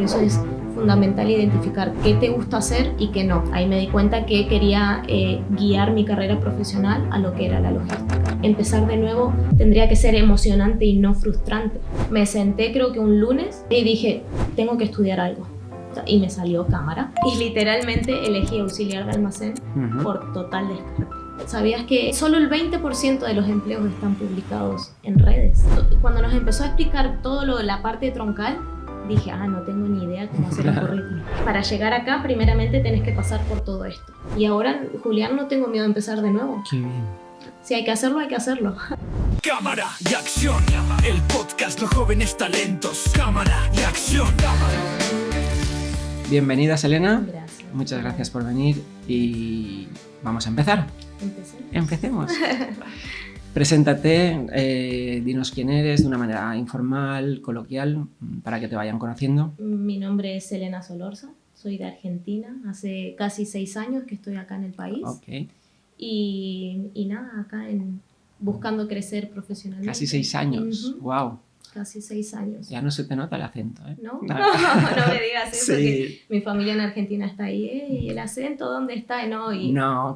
eso es fundamental identificar qué te gusta hacer y qué no. Ahí me di cuenta que quería guiar mi carrera profesional a lo que era la logística. Empezar de nuevo tendría que ser emocionante y no frustrante. Me senté creo que un lunes y dije, tengo que estudiar algo. Y me salió cámara. Y literalmente elegí auxiliar de almacén por total descarte. ¿Sabías que solo el 20% de los empleos están publicados en redes? Cuando nos empezó a explicar la parte troncal, dije, no tengo ni idea cómo hacer un currículum. Para llegar acá, primeramente tenés que pasar por todo esto. Y ahora, Julián, no tengo miedo de empezar de nuevo. Qué bien. Si hay que hacerlo, hay que hacerlo. Cámara y acción, el podcast Los Jóvenes Talentos. Cámara y acción. Bienvenida, Selena. Gracias. Muchas gracias por venir y vamos a empezar. Empecemos. Preséntate, dinos quién eres de una manera informal, coloquial, para que te vayan conociendo. Mi nombre es Selena Solorza, soy de Argentina, hace casi 6 años que estoy acá en el país. Ok. Y nada, acá buscando crecer profesionalmente. Casi 6 años, wow. Casi 6 años. Ya no se te nota el acento, ¿eh? ¿No? No me digas eso, Sí. porque mi familia en Argentina está ahí. ¿Y el acento dónde está? No,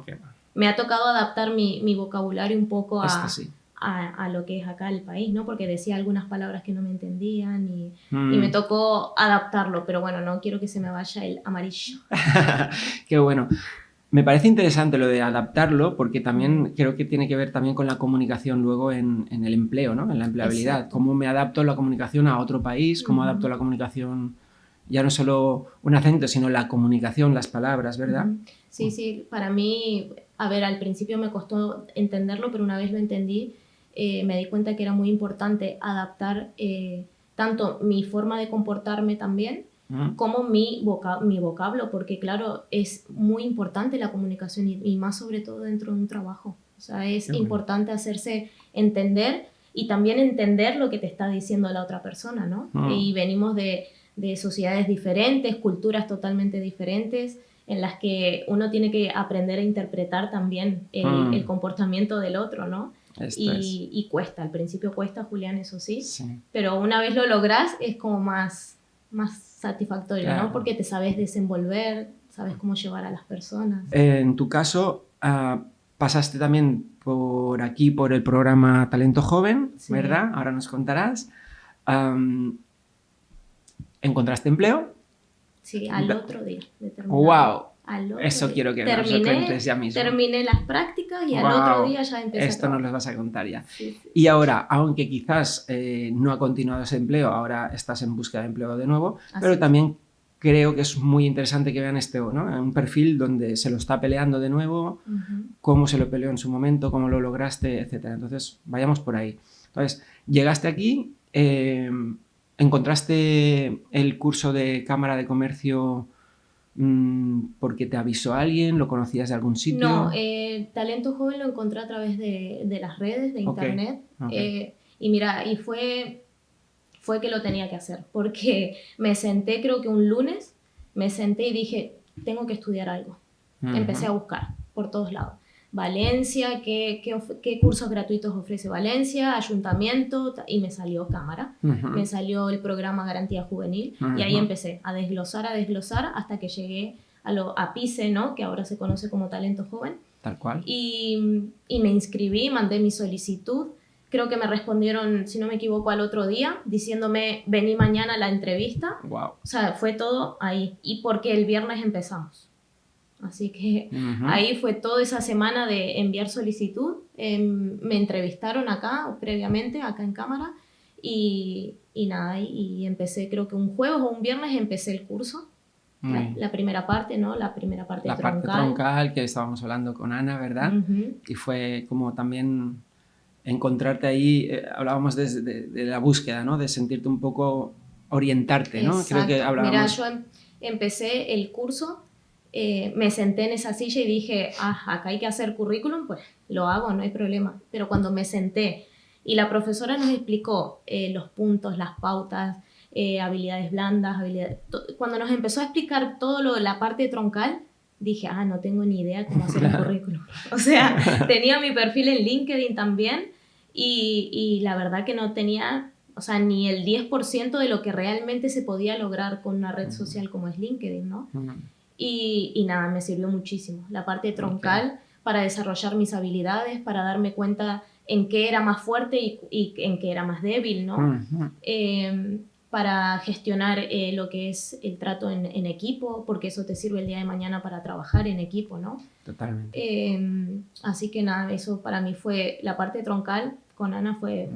qué va. Me ha tocado adaptar mi vocabulario un poco Sí. a lo que es acá el país, ¿no? Porque decía algunas palabras que no me entendían y me tocó adaptarlo, pero bueno, no quiero que se me vaya el amarillo. Qué bueno. Me parece interesante lo de adaptarlo porque también creo que tiene que ver también con la comunicación luego en el empleo, ¿no? En la empleabilidad. Exacto. Cómo me adapto la comunicación a otro país, cómo adapto la comunicación, ya no solo un acento, sino la comunicación, las palabras, ¿verdad? Sí, para mí, a ver, al principio me costó entenderlo, pero una vez lo entendí, me di cuenta que era muy importante adaptar tanto mi forma de comportarme también, como mi vocablo, porque claro, es muy importante la comunicación y más sobre todo dentro de un trabajo. O sea, es importante hacerse entender y también entender lo que te está diciendo la otra persona, ¿no? Y venimos de sociedades diferentes, culturas totalmente diferentes, en las que uno tiene que aprender a interpretar también el comportamiento del otro, ¿no? Y cuesta, al principio cuesta, Julián, eso sí, pero una vez lo lográs es como más satisfactorio, claro, ¿no? Porque te sabes desenvolver, sabes cómo llevar a las personas. En tu caso, pasaste también por aquí, por el programa Talento Joven, sí, ¿verdad? Ahora nos contarás. ¿Encontraste empleo? Sí, al otro día de terminar. ¡Wow! Eso día. Quiero que nos lo cuentes ya mismo. Terminé las prácticas y al otro día ya empecé Esto a nos lo vas a contar ya. Sí. Y ahora, aunque quizás no ha continuado ese empleo, ahora estás en búsqueda de empleo de nuevo, pero también creo que es muy interesante que vean ¿no? Un perfil donde se lo está peleando de nuevo, cómo se lo peleó en su momento, cómo lo lograste, etc. Entonces, vayamos por ahí. Entonces, llegaste aquí, encontraste el curso de Cámara de Comercio porque te avisó alguien, lo conocías de algún sitio. No, Talento Joven lo encontré a través de las redes, de internet. Y mira, y fue que lo tenía que hacer, porque me senté, creo que un lunes, me senté y dije, tengo que estudiar algo. Empecé a buscar por todos lados. Valencia, ¿qué cursos gratuitos ofrece Valencia? Ayuntamiento, y me salió Cámara, me salió el programa Garantía Juvenil, y ahí empecé a desglosar hasta que llegué a PICE, ¿no? Que ahora se conoce como Talento Joven. Tal cual. Y me inscribí, mandé mi solicitud, creo que me respondieron, si no me equivoco, al otro día, diciéndome, vení mañana a la entrevista. Wow. O sea, fue todo ahí, y porque el viernes empezamos. Así que ahí fue toda esa semana de enviar solicitud. Me entrevistaron acá, previamente, acá en Cámara, y nada, y empecé, creo que un jueves o un viernes empecé el curso. La primera parte, ¿no? La primera parte troncal. La parte troncal que estábamos hablando con Ana, ¿verdad? Y fue como también encontrarte ahí, hablábamos de la búsqueda, ¿no? De sentirte un poco, orientarte, ¿no? Exacto. Creo que hablábamos... Mira, yo empecé el curso, me senté en esa silla y dije, acá hay que hacer currículum, pues lo hago, no hay problema. Pero cuando me senté y la profesora nos explicó los puntos, las pautas, habilidades blandas, cuando nos empezó a explicar todo la parte troncal, dije, no tengo ni idea cómo hacer un currículum. O sea, tenía mi perfil en LinkedIn también y la verdad que no tenía o sea, ni el 10% de lo que realmente se podía lograr con una red social como es LinkedIn, ¿no? Y nada, me sirvió muchísimo. La parte troncal para desarrollar mis habilidades, para darme cuenta en qué era más fuerte y en qué era más débil, ¿no? Para gestionar lo que es el trato en equipo, porque eso te sirve el día de mañana para trabajar en equipo, ¿no? Totalmente. Así que nada, eso para mí fue la parte troncal. Con Ana fue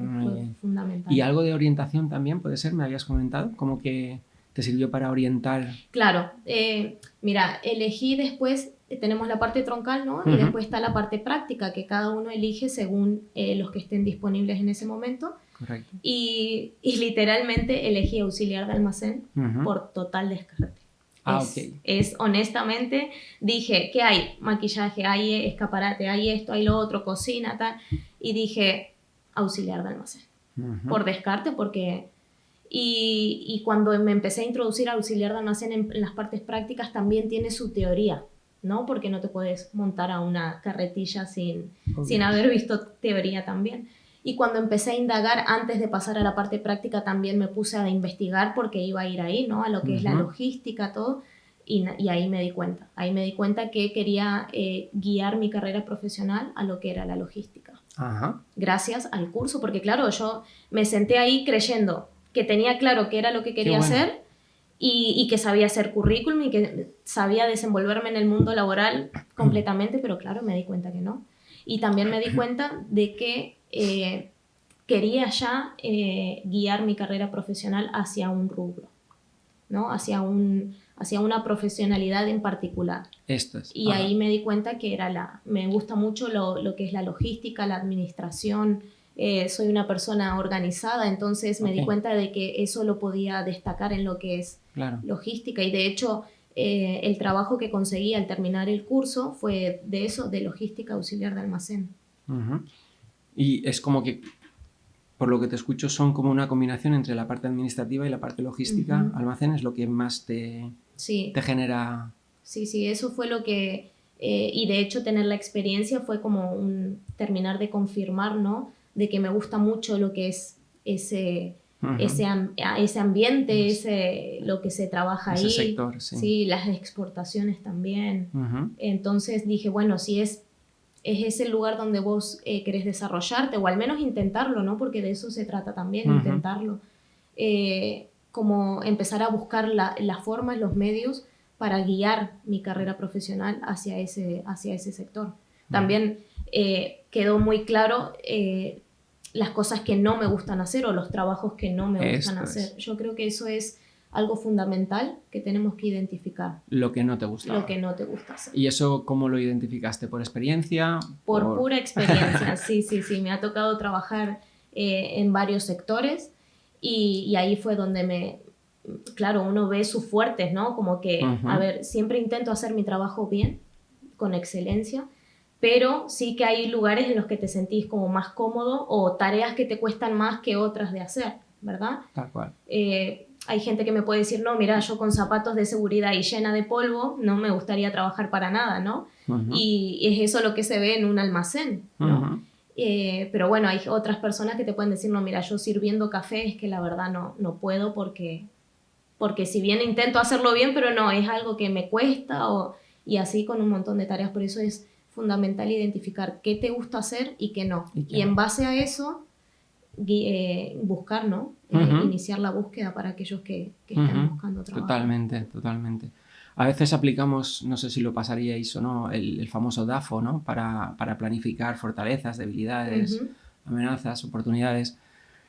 fundamental. ¿Y algo de orientación también puede ser? ¿Me habías comentado? ¿Cómo que te sirvió para orientar? Claro. Mira, elegí después, tenemos la parte troncal, ¿no? Y después está la parte práctica, que cada uno elige según los que estén disponibles en ese momento. Correcto. Y literalmente elegí auxiliar de almacén por total descarte. Honestamente, dije, ¿qué hay? Maquillaje, hay escaparate, hay esto, hay lo otro, cocina, tal. Y dije, auxiliar de almacén. Por descarte, porque... Y cuando me empecé a introducir auxiliar de almacén en las partes prácticas, también tiene su teoría, ¿no? Porque no te puedes montar a una carretilla sin haber visto teoría también. Y cuando empecé a indagar, antes de pasar a la parte práctica, también me puse a investigar porque iba a ir ahí, ¿no? A lo que es la logística, todo. Y ahí me di cuenta. Ahí me di cuenta que quería guiar mi carrera profesional a lo que era la logística. Gracias al curso, porque claro, yo me senté ahí creyendo que tenía claro qué era lo que quería hacer y que sabía hacer currículum y que sabía desenvolverme en el mundo laboral completamente, pero claro, me di cuenta que no. Y también me di cuenta de que quería ya guiar mi carrera profesional hacia un rubro, ¿no? Hacia una profesionalidad en particular. Y ahí me di cuenta que me gusta mucho lo que es la logística, la administración. Soy una persona organizada, entonces me di cuenta de que eso lo podía destacar en lo que es logística. Y de hecho, el trabajo que conseguí al terminar el curso fue de eso, de logística auxiliar de almacén. Y es como que, por lo que te escucho, son como una combinación entre la parte administrativa y la parte logística. Almacén es lo que más te genera... Sí, eso fue lo que... y de hecho tener la experiencia fue como terminar de confirmar, ¿no? De que me gusta mucho lo que es ese ambiente, lo que se trabaja ahí. Ese sector, sí, las exportaciones también. Entonces dije, bueno, si es ese lugar donde vos querés desarrollarte, o al menos intentarlo, ¿no? Porque de eso se trata también, intentarlo. Como empezar a buscar las formas, los medios para guiar mi carrera profesional hacia ese sector. También quedó muy claro las cosas que no me gustan hacer o los trabajos que no me gustan hacer. Yo creo que eso es algo fundamental que tenemos que identificar. Lo que no te gusta. Lo que no te gusta hacer. ¿Y eso cómo lo identificaste? ¿Por experiencia? Por pura experiencia, sí. Me ha tocado trabajar en varios sectores y ahí fue donde claro, uno ve sus fuertes, ¿no? Como que, a ver, siempre intento hacer mi trabajo bien, con excelencia, pero sí que hay lugares en los que te sentís como más cómodo o tareas que te cuestan más que otras de hacer, ¿verdad? Tal cual. Hay gente que me puede decir, no, mira, yo con zapatos de seguridad y llena de polvo no me gustaría trabajar para nada, ¿no? Y es eso lo que se ve en un almacén, ¿no? Pero bueno, hay otras personas que te pueden decir, no, mira, yo sirviendo café es que la verdad no puedo porque si bien intento hacerlo bien, pero no, es algo que me cuesta y así con un montón de tareas. Por eso es fundamental identificar qué te gusta hacer y qué no. Y en base a eso, buscar, ¿no? Iniciar la búsqueda para aquellos que estén buscando trabajo. Totalmente. A veces aplicamos, no sé si lo pasaríais o no, el famoso DAFO, ¿no? Para planificar fortalezas, debilidades, amenazas, oportunidades.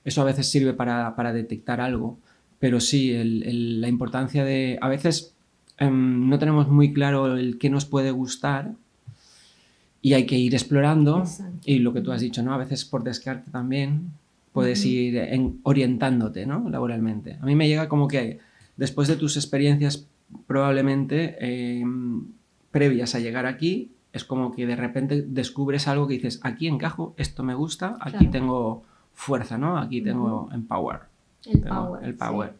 Eso a veces sirve para detectar algo, pero sí, la importancia de... A veces no tenemos muy claro el qué nos puede gustar y hay que ir explorando. Exacto. Y lo que tú has dicho, ¿no? A veces por descarte también puedes ir orientándote, ¿no? Laboralmente. A mí me llega como que después de tus experiencias probablemente previas a llegar aquí, es como que de repente descubres algo que dices, aquí encajo, esto me gusta, aquí tengo fuerza, ¿no? Aquí tengo el power, sí.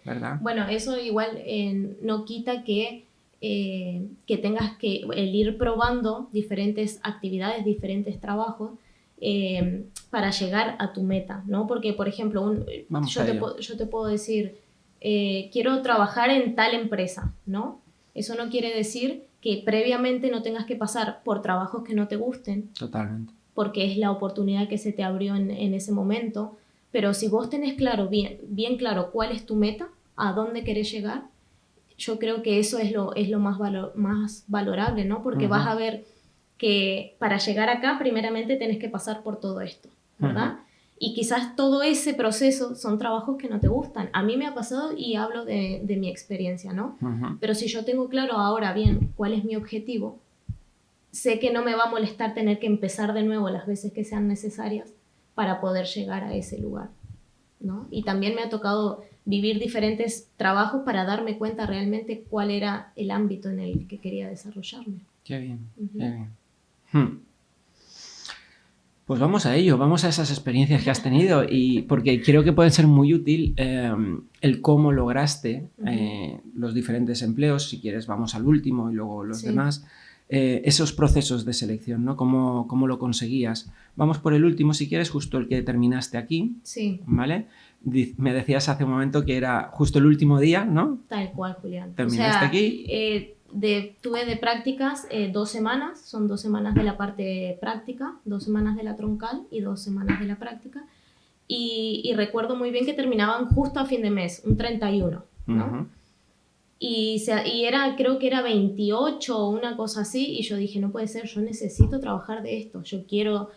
¿Verdad? Bueno, eso igual no quita que tengas que el ir probando diferentes actividades, diferentes trabajos, para llegar a tu meta, ¿no? Porque, por ejemplo, yo te puedo decir, quiero trabajar en tal empresa, ¿no? Eso no quiere decir que previamente no tengas que pasar por trabajos que no te gusten. Totalmente. Porque es la oportunidad que se te abrió en ese momento. Pero si vos tenés claro, bien claro cuál es tu meta, a dónde querés llegar, yo creo que eso es lo más valorable, ¿no? Porque vas a ver que para llegar acá, primeramente tenés que pasar por todo esto, ¿verdad? Y quizás todo ese proceso son trabajos que no te gustan. A mí me ha pasado y hablo de mi experiencia, ¿no? Pero si yo tengo claro ahora bien cuál es mi objetivo, sé que no me va a molestar tener que empezar de nuevo las veces que sean necesarias para poder llegar a ese lugar, ¿no? Y también me ha tocado vivir diferentes trabajos para darme cuenta realmente cuál era el ámbito en el que quería desarrollarme. Qué bien, qué bien. Pues vamos a ello, vamos a esas experiencias que has tenido, y porque creo que puede ser muy útil el cómo lograste los diferentes empleos. Si quieres vamos al último y luego los demás. Esos procesos de selección, ¿no? ¿Cómo lo conseguías? Vamos por el último, si quieres, justo el que terminaste aquí, sí. ¿Vale? Me decías hace un momento que era justo el último día, ¿no? Tal cual, Julián. Terminaste aquí. Tuve de prácticas 2 semanas, son 2 semanas de la parte práctica, 2 semanas de la troncal y 2 semanas de la práctica. Y recuerdo muy bien que terminaban justo a fin de mes, un 31, ¿no? Y creo que era 28 o una cosa así, y yo dije, no puede ser, yo necesito trabajar de esto, yo quiero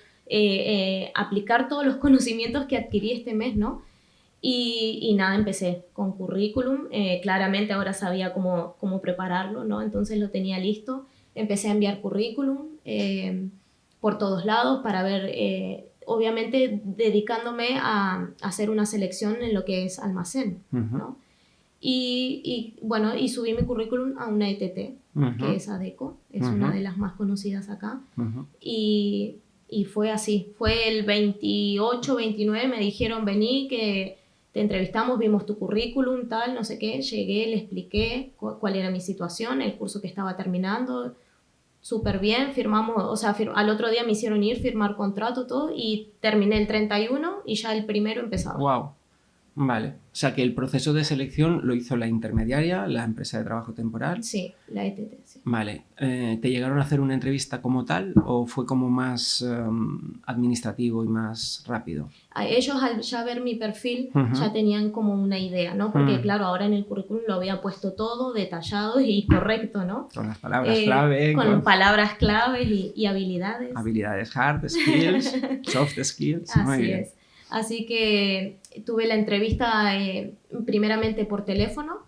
aplicar todos los conocimientos que adquirí este mes, ¿no? Y nada, empecé con currículum, claramente ahora sabía cómo prepararlo, ¿no? Entonces lo tenía listo, empecé a enviar currículum por todos lados para ver, obviamente dedicándome a hacer una selección en lo que es almacén, ¿no? Y subí mi currículum a una ETT, que es Adecco, es una de las más conocidas acá, y fue así, fue el 28, 29, me dijeron, vení, que te entrevistamos, vimos tu currículum, tal, no sé qué, llegué, le expliqué cuál era mi situación, el curso que estaba terminando, súper bien, firmamos, o sea, al otro día me hicieron ir, firmar contrato, todo, y terminé el 31 y ya el 1 empezaba. ¡Wow! Vale, o sea que el proceso de selección lo hizo la intermediaria, la empresa de trabajo temporal. Sí, la ETT, sí. Vale, ¿te llegaron a hacer una entrevista como tal o fue como más administrativo y más rápido? Ellos al ya ver mi perfil ya tenían como una idea, ¿no? Porque claro, ahora en el currículum lo había puesto todo detallado y correcto, ¿no? Con las palabras clave. Con palabras claves y habilidades. Habilidades hard skills, soft skills. Así es. Así que tuve la entrevista primeramente por teléfono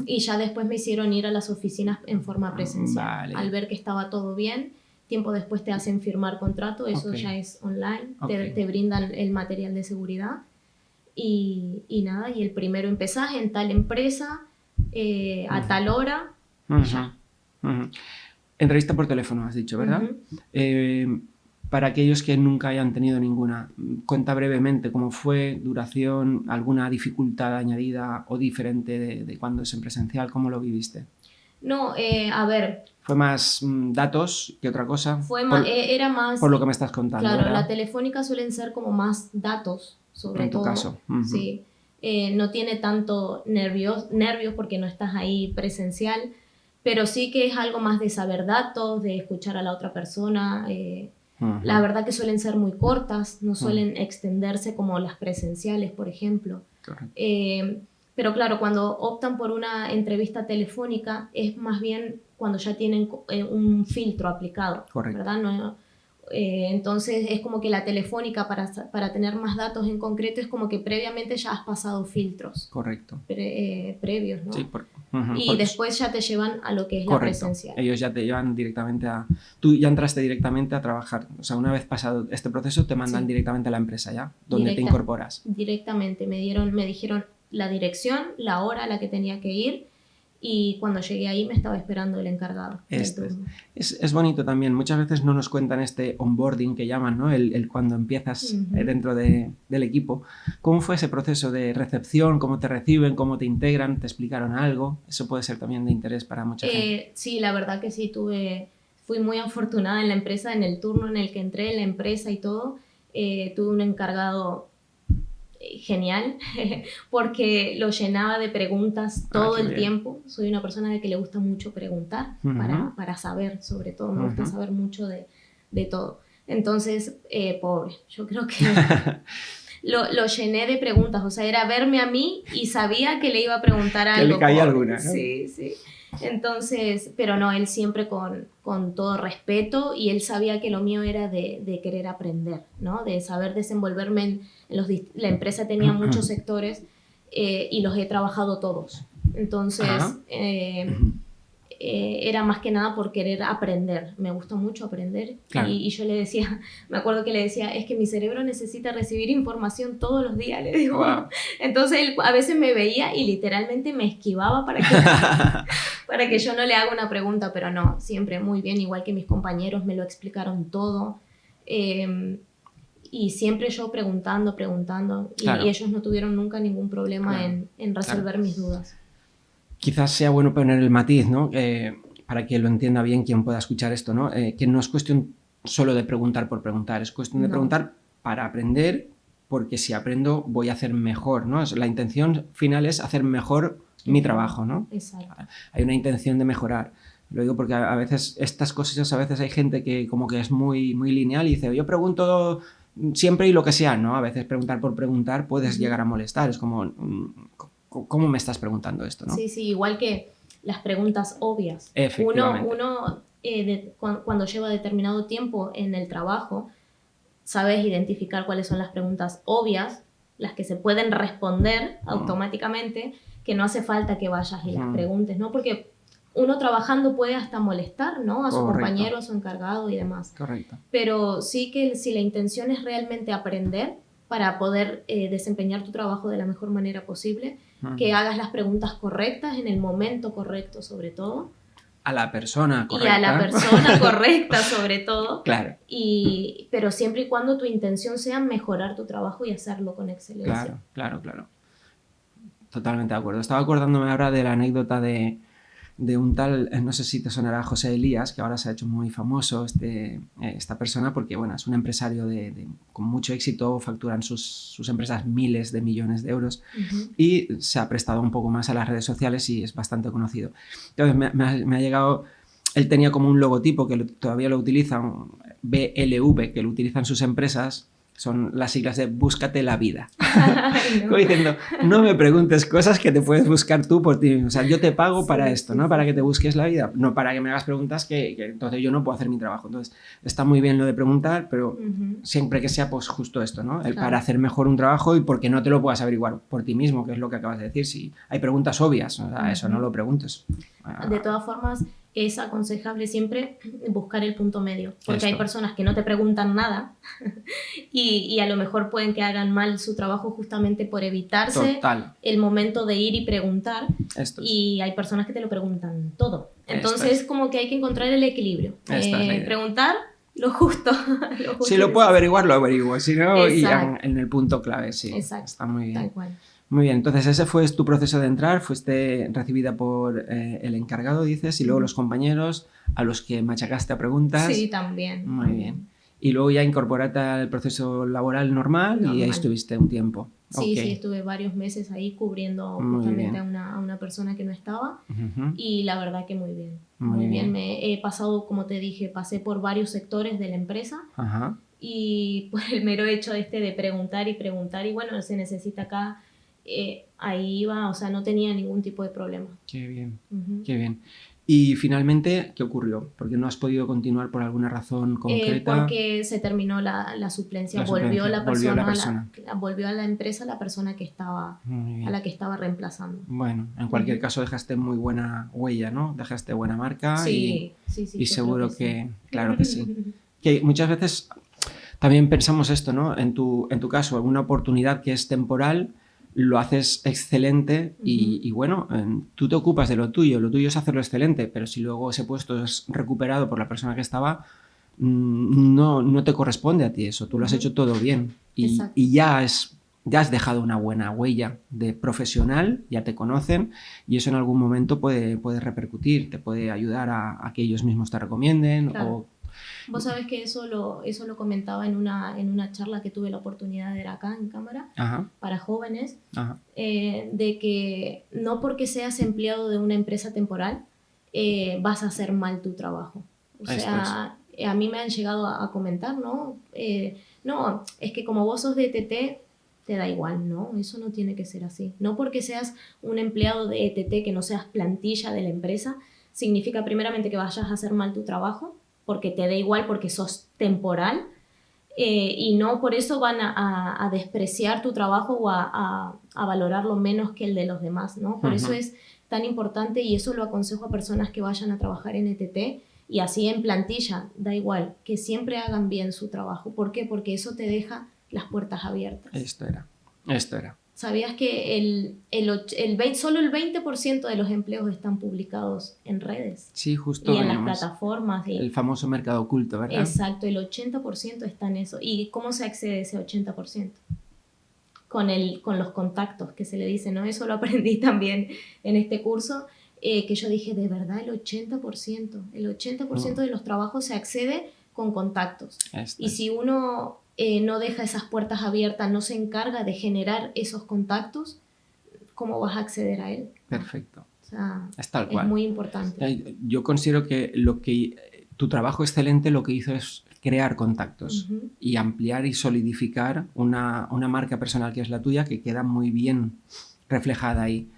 y ya después me hicieron ir a las oficinas en forma presencial. Vale. Al ver que estaba todo bien, tiempo después te hacen firmar contrato, eso ya es online, te brindan el material de seguridad y nada, y el 1 empezás en tal empresa, a tal hora, ya. Entrevista por teléfono, has dicho, ¿verdad? Para aquellos que nunca hayan tenido ninguna, cuenta brevemente cómo fue, duración, alguna dificultad añadida o diferente de cuando es en presencial, ¿cómo lo viviste? No, a ver... ¿Fue más datos que otra cosa? Era más... Por lo que me estás contando, claro, ¿verdad? La telefónica suelen ser como más datos, sobre todo. En tu caso. Sí. No tiene tanto nervios porque no estás ahí presencial, pero sí que es algo más de saber datos, de escuchar a la otra persona... La verdad que suelen ser muy cortas, no suelen extenderse como las presenciales, por ejemplo. Pero claro, cuando optan por una entrevista telefónica es más bien cuando ya tienen un filtro aplicado, ¿verdad? No, entonces es como que la telefónica para tener más datos en concreto es como que previamente ya has pasado filtros. Correcto. Previos, ¿no? Sí, y después ya te llevan a lo que es la presencial. Ellos ya te llevan directamente a... Tú ya entraste directamente a trabajar. O sea, una vez pasado este proceso te mandan directamente a la empresa ya, donde te incorporas. Directamente. Me dijeron la dirección, la hora a la que tenía que ir, y cuando llegué ahí me estaba esperando el encargado. Es bonito también. Muchas veces no nos cuentan este onboarding que llaman, ¿no? El cuando empiezas dentro del equipo. ¿Cómo fue ese proceso de recepción? ¿Cómo te reciben? ¿Cómo te integran? ¿Te explicaron algo? Eso puede ser también de interés para mucha gente. Sí, la verdad que sí, fui muy afortunada en la empresa, en el turno en el que entré, en la empresa y todo. Tuve un encargado genial porque lo llenaba de preguntas todo el tiempo. Soy una persona a la que le gusta mucho preguntar para saber, sobre todo. Me gusta saber mucho de todo. Entonces, pobre, yo creo que lo llené de preguntas. O sea, era verme a mí y sabía que le iba a preguntar algo. Que le caía alguna, ¿no? Sí, sí. Entonces, pero no, él siempre con todo respeto, y él sabía que lo mío era de querer aprender, ¿no? De saber desenvolverme la empresa tenía muchos sectores y los he trabajado todos. Entonces, era más que nada por querer aprender. Me gusta mucho aprender. Claro. Y yo le decía, me acuerdo que le decía, es que mi cerebro necesita recibir información todos los días, le digo. Wow. Entonces él a veces me veía y literalmente me esquivaba para que yo no le haga una pregunta, pero no, siempre muy bien, igual que mis compañeros me lo explicaron todo. Y siempre yo preguntando, claro. y ellos no tuvieron nunca ningún problema claro. en resolver mis dudas. Quizás sea bueno poner el matiz, ¿no? Para que lo entienda bien quien pueda escuchar esto, ¿no? Que no es cuestión solo de preguntar por preguntar, es cuestión de preguntar para aprender, porque si aprendo voy a hacer mejor, ¿no? La intención final es hacer mejor mi trabajo, ¿no? Exacto. Hay una intención de mejorar. Lo digo porque a veces estas cosas, a veces hay gente que como que es muy, muy lineal y dice, yo pregunto siempre y lo que sea, ¿no? A veces preguntar por preguntar puedes llegar a molestar, es como, ¿cómo me estás preguntando esto, no? Sí, sí, igual que las preguntas obvias. Uno cuando lleva determinado tiempo en el trabajo, sabes identificar cuáles son las preguntas obvias, las que se pueden responder automáticamente, que no hace falta que vayas y las preguntes, ¿no? Porque uno trabajando puede hasta molestar, ¿no? A su compañero, a su encargado y demás. Correcto. Pero sí que si la intención es realmente aprender para poder desempeñar tu trabajo de la mejor manera posible, que hagas las preguntas correctas en el momento correcto, sobre todo. A la persona correcta. Y a la persona correcta, sobre todo. Claro. Pero siempre y cuando tu intención sea mejorar tu trabajo y hacerlo con excelencia. Claro. Totalmente de acuerdo. Estaba acordándome ahora de la anécdota de un tal, no sé si te sonará, José Elías, que ahora se ha hecho muy famoso esta persona porque, bueno, es un empresario con mucho éxito, facturan sus empresas miles de millones de euros y se ha prestado un poco más a las redes sociales y es bastante conocido. Entonces me ha llegado, él tenía como un logotipo que todavía lo utilizan, BLV, que lo utilizan sus empresas. Son las siglas de búscate la vida. Ay, no. Como diciendo, no me preguntes cosas que te puedes buscar tú por ti mismo. O sea, yo te pago para esto, ¿no? Para que te busques la vida. No para que me hagas preguntas que entonces yo no puedo hacer mi trabajo. Entonces, está muy bien lo de preguntar, pero siempre que sea pues justo esto, ¿no? Para hacer mejor un trabajo y porque no te lo puedas averiguar por ti mismo, que es lo que acabas de decir. Si hay preguntas obvias, o sea, eso no lo preguntes. De todas formas, es aconsejable siempre buscar el punto medio, porque hay personas que no te preguntan nada y a lo mejor pueden que hagan mal su trabajo justamente por evitarse el momento de ir y preguntar, y hay personas que te lo preguntan todo. Entonces como que hay que encontrar el equilibrio, preguntar lo justo. Si lo puedo averiguar, lo averiguo, si no, y en el punto clave, sí. Exacto. Está muy bien. Tal cual. Muy bien, entonces ese fue tu proceso de entrar, fuiste recibida por el encargado, dices, y luego los compañeros a los que machacaste a preguntas. Sí, también. Muy bien. Y luego ya incorporaste al proceso laboral normal y ahí estuviste un tiempo. Sí, sí, estuve varios meses ahí cubriendo justamente a una persona que no estaba y la verdad que muy bien. Muy bien. Me he pasado, como te dije, pasé por varios sectores de la empresa y por el mero hecho de preguntar y bueno, se necesita acá. Ahí iba, o sea, no tenía ningún tipo de problema. Qué bien, qué bien. Y finalmente, ¿qué ocurrió? ¿Por qué no has podido continuar por alguna razón concreta? Porque se terminó la suplencia, volvió a la empresa la persona que estaba a la que estaba reemplazando. Bueno, en cualquier caso dejaste muy buena huella, ¿no? Dejaste buena marca sí, y seguro que claro que sí. Que muchas veces también pensamos esto, ¿no? En tu caso, una oportunidad que es temporal, lo haces excelente y bueno, tú te ocupas de lo tuyo es hacerlo excelente, pero si luego ese puesto es recuperado por la persona que estaba, no te corresponde a ti eso, tú lo has hecho todo bien y ya es ya has dejado una buena huella de profesional, ya te conocen y eso en algún momento puede repercutir, te puede ayudar a que ellos mismos te recomienden. Claro. Vos sabés que eso lo comentaba en una charla que tuve la oportunidad de ver acá en cámara. Ajá. Para jóvenes, Ajá. De que no porque seas empleado de una empresa temporal vas a hacer mal tu trabajo. O sea, a mí me han llegado a comentar, ¿no? No, es que como vos sos de ETT, te da igual, ¿no? Eso no tiene que ser así. No porque seas un empleado de ETT, que no seas plantilla de la empresa, significa primeramente que vayas a hacer mal tu trabajo, porque te da igual, porque sos temporal, y no por eso van a despreciar tu trabajo o a valorarlo menos que el de los demás, ¿no? Por eso es tan importante, y eso lo aconsejo a personas que vayan a trabajar en ETT y así en plantilla, da igual, que siempre hagan bien su trabajo. ¿Por qué? Porque eso te deja las puertas abiertas. Esto era. ¿Sabías que solo el 20% de los empleos están publicados en redes? Sí, justo. Y en las plataformas. El famoso mercado oculto, ¿verdad? Exacto, el 80% está en eso. ¿Y cómo se accede a ese 80%? Con los contactos que se le dice, ¿no? Eso lo aprendí también en este curso, que yo dije, de verdad, el 80%. El 80% de los trabajos se accede con contactos. Y si uno no deja esas puertas abiertas, no se encarga de generar esos contactos, ¿cómo vas a acceder a él? Perfecto. O sea, es tal cual. Es muy importante. Yo considero que tu trabajo excelente lo que hizo es crear contactos y ampliar y solidificar una marca personal que es la tuya, que queda muy bien reflejada ahí.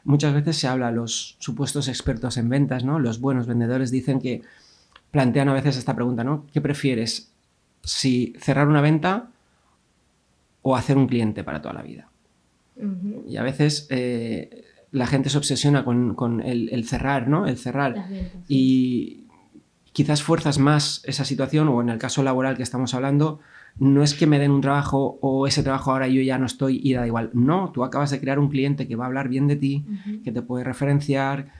Muchas veces se habla, los supuestos expertos en ventas, ¿no? Los buenos vendedores dicen que plantean a veces esta pregunta, ¿no? ¿Qué prefieres? Si cerrar una venta o hacer un cliente para toda la vida. Y a veces la gente se obsesiona con el cerrar, ¿no? El cerrar. Las ventas, sí. Y quizás fuerzas más esa situación, o en el caso laboral que estamos hablando, no es que me den un trabajo o ese trabajo ahora yo ya no estoy y da igual. No, tú acabas de crear un cliente que va a hablar bien de ti, que te puede referenciar,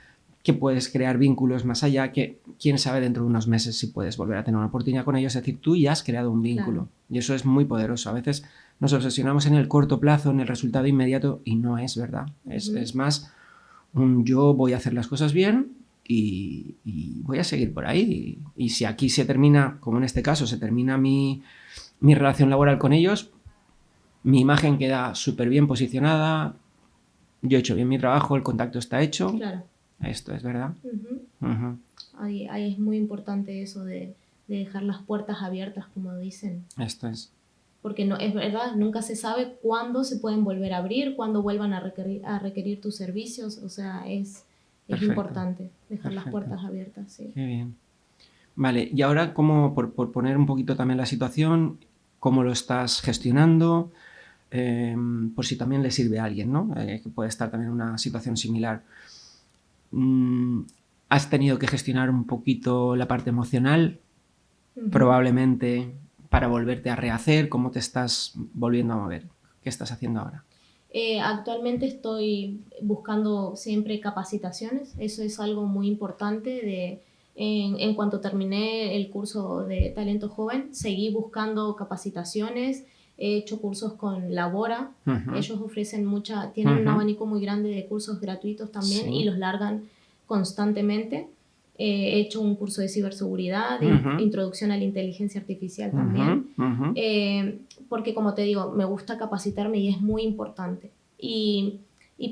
que puedes crear vínculos más allá, que quién sabe dentro de unos meses si puedes volver a tener una oportunidad con ellos. Es decir, tú ya has creado un vínculo. Claro. Y eso es muy poderoso. A veces nos obsesionamos en el corto plazo, en el resultado inmediato, y no es verdad. Es más yo voy a hacer las cosas bien y voy a seguir por ahí. Y si aquí se termina, como en este caso, se termina mi relación laboral con ellos, mi imagen queda súper bien posicionada, yo he hecho bien mi trabajo, el contacto está hecho. Claro. Esto es verdad. Ahí es muy importante eso de dejar las puertas abiertas, como dicen. Esto es. Porque no, es verdad, nunca se sabe cuándo se pueden volver a abrir, cuándo vuelvan a requerir tus servicios. O sea, es importante dejar las puertas abiertas. Sí. Qué bien. Vale, y ahora, ¿cómo, por poner un poquito también la situación, cómo lo estás gestionando? Por si también le sirve a alguien, ¿no? Que puede estar también en una situación similar. ¿Has tenido que gestionar un poquito la parte emocional? Probablemente para volverte a rehacer. ¿Cómo te estás volviendo a mover? ¿Qué estás haciendo ahora? Actualmente estoy buscando siempre capacitaciones. Eso es algo muy importante. En cuanto terminé el curso de Talento Joven, seguí buscando capacitaciones. He hecho cursos con Labora. Ellos ofrecen tienen un abanico muy grande de cursos gratuitos también, y los largan constantemente. He hecho un curso de ciberseguridad, introducción a la inteligencia artificial también, porque como te digo, me gusta capacitarme y es muy importante. Y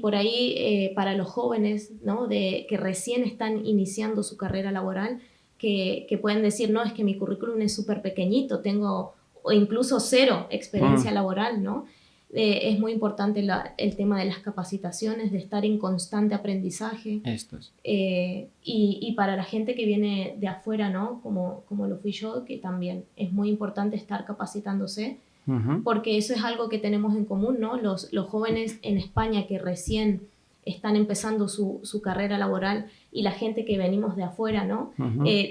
por ahí, para los jóvenes, ¿no? Que recién están iniciando su carrera laboral, que pueden decir, no, es que mi currículum es súper pequeñito, tengo o incluso cero experiencia laboral, ¿no? Es muy importante el tema de las capacitaciones, de estar en constante aprendizaje. Esto es. Y para la gente que viene de afuera, ¿no? Como lo fui yo, que también es muy importante estar capacitándose, porque eso es algo que tenemos en común, ¿no? Los jóvenes en España que recién están empezando su carrera laboral, y la gente que venimos de afuera, ¿no?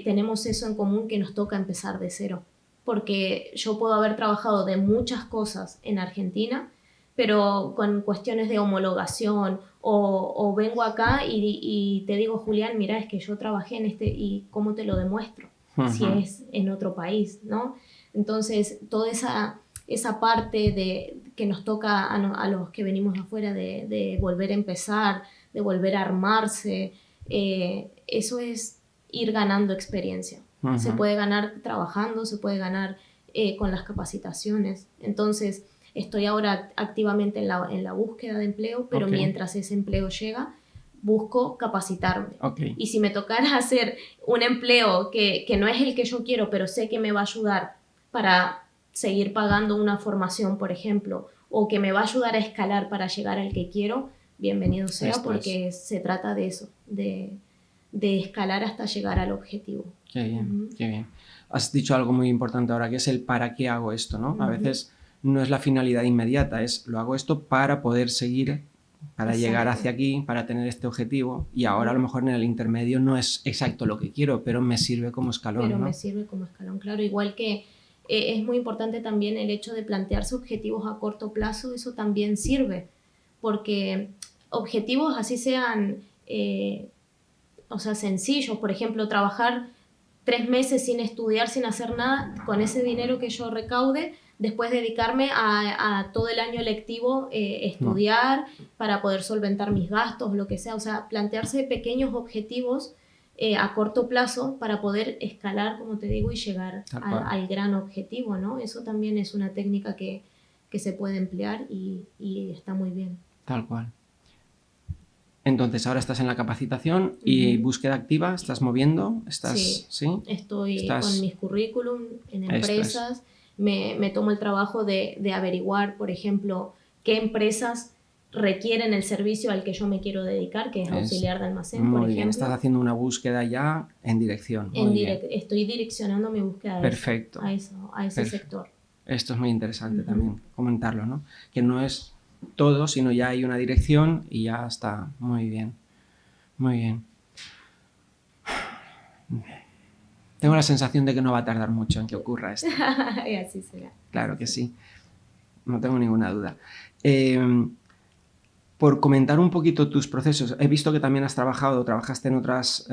Tenemos eso en común, que nos toca empezar de cero. Porque yo puedo haber trabajado de muchas cosas en Argentina, pero con cuestiones de homologación, o vengo acá y te digo, Julián, mira, es que yo trabajé en y ¿cómo te lo demuestro? Si es en otro país, ¿no? Entonces, toda esa parte que nos toca a los que venimos de afuera de volver a empezar, de volver a armarse, eso es ir ganando experiencia. Ujú. Se puede ganar trabajando, se puede ganar con las capacitaciones. Entonces, estoy ahora activamente en la búsqueda de empleo, pero Ok. mientras ese empleo llega, busco capacitarme. Ok. Y si me tocara hacer un empleo que no es el que yo quiero, pero sé que me va a ayudar para seguir pagando una formación, por ejemplo, o que me va a ayudar a escalar para llegar al que quiero, bienvenido sea, Esto porque se trata de eso, de escalar hasta llegar al objetivo. Qué bien, Ujú. qué bien. Has dicho algo muy importante ahora, que es el para qué hago esto, ¿no? A Ujú. veces no es la finalidad inmediata, es lo hago esto para poder seguir, para llegar Exacto. hacia aquí, para tener este objetivo, y ahora a lo mejor en el intermedio no es exacto lo que quiero, pero me sirve como escalón, Pero ¿no? me sirve como escalón, claro. Igual que es muy importante también el hecho de plantearse objetivos a corto plazo, eso también sirve, porque objetivos así sean, o sea, sencillos, por ejemplo, trabajar 3 meses sin estudiar, sin hacer nada, con ese dinero que yo recaude, después dedicarme a todo el año lectivo estudiar para poder solventar mis gastos, lo que sea, o sea, plantearse pequeños objetivos a corto plazo para poder escalar, como te digo, y llegar Tal cual. al gran objetivo, ¿no? Eso también es una técnica que se puede emplear y está muy bien. Tal cual. Entonces, ahora estás en la capacitación y Ujú. búsqueda activa, estás moviendo, estás, Sí. ¿sí? Estoy Estás- con mis currículum en Esto es. empresas, me tomo el trabajo de averiguar, por ejemplo, qué empresas requieren el servicio al que yo me quiero dedicar, que es auxiliar de almacén, por Muy bien, ejemplo. estás haciendo una búsqueda ya en dirección. Muy bien. Estoy direccionando mi búsqueda Perfecto. a ese Perfecto. sector. Esto es muy interesante Ujú. también comentarlo, ¿no? Que no es todo, sino ya hay una dirección y ya está. Muy bien. Muy bien. Tengo la sensación de que no va a tardar mucho en que ocurra esto. Y así será. Claro que sí. No tengo ninguna duda. Por comentar un poquito tus procesos, he visto que también trabajaste en otras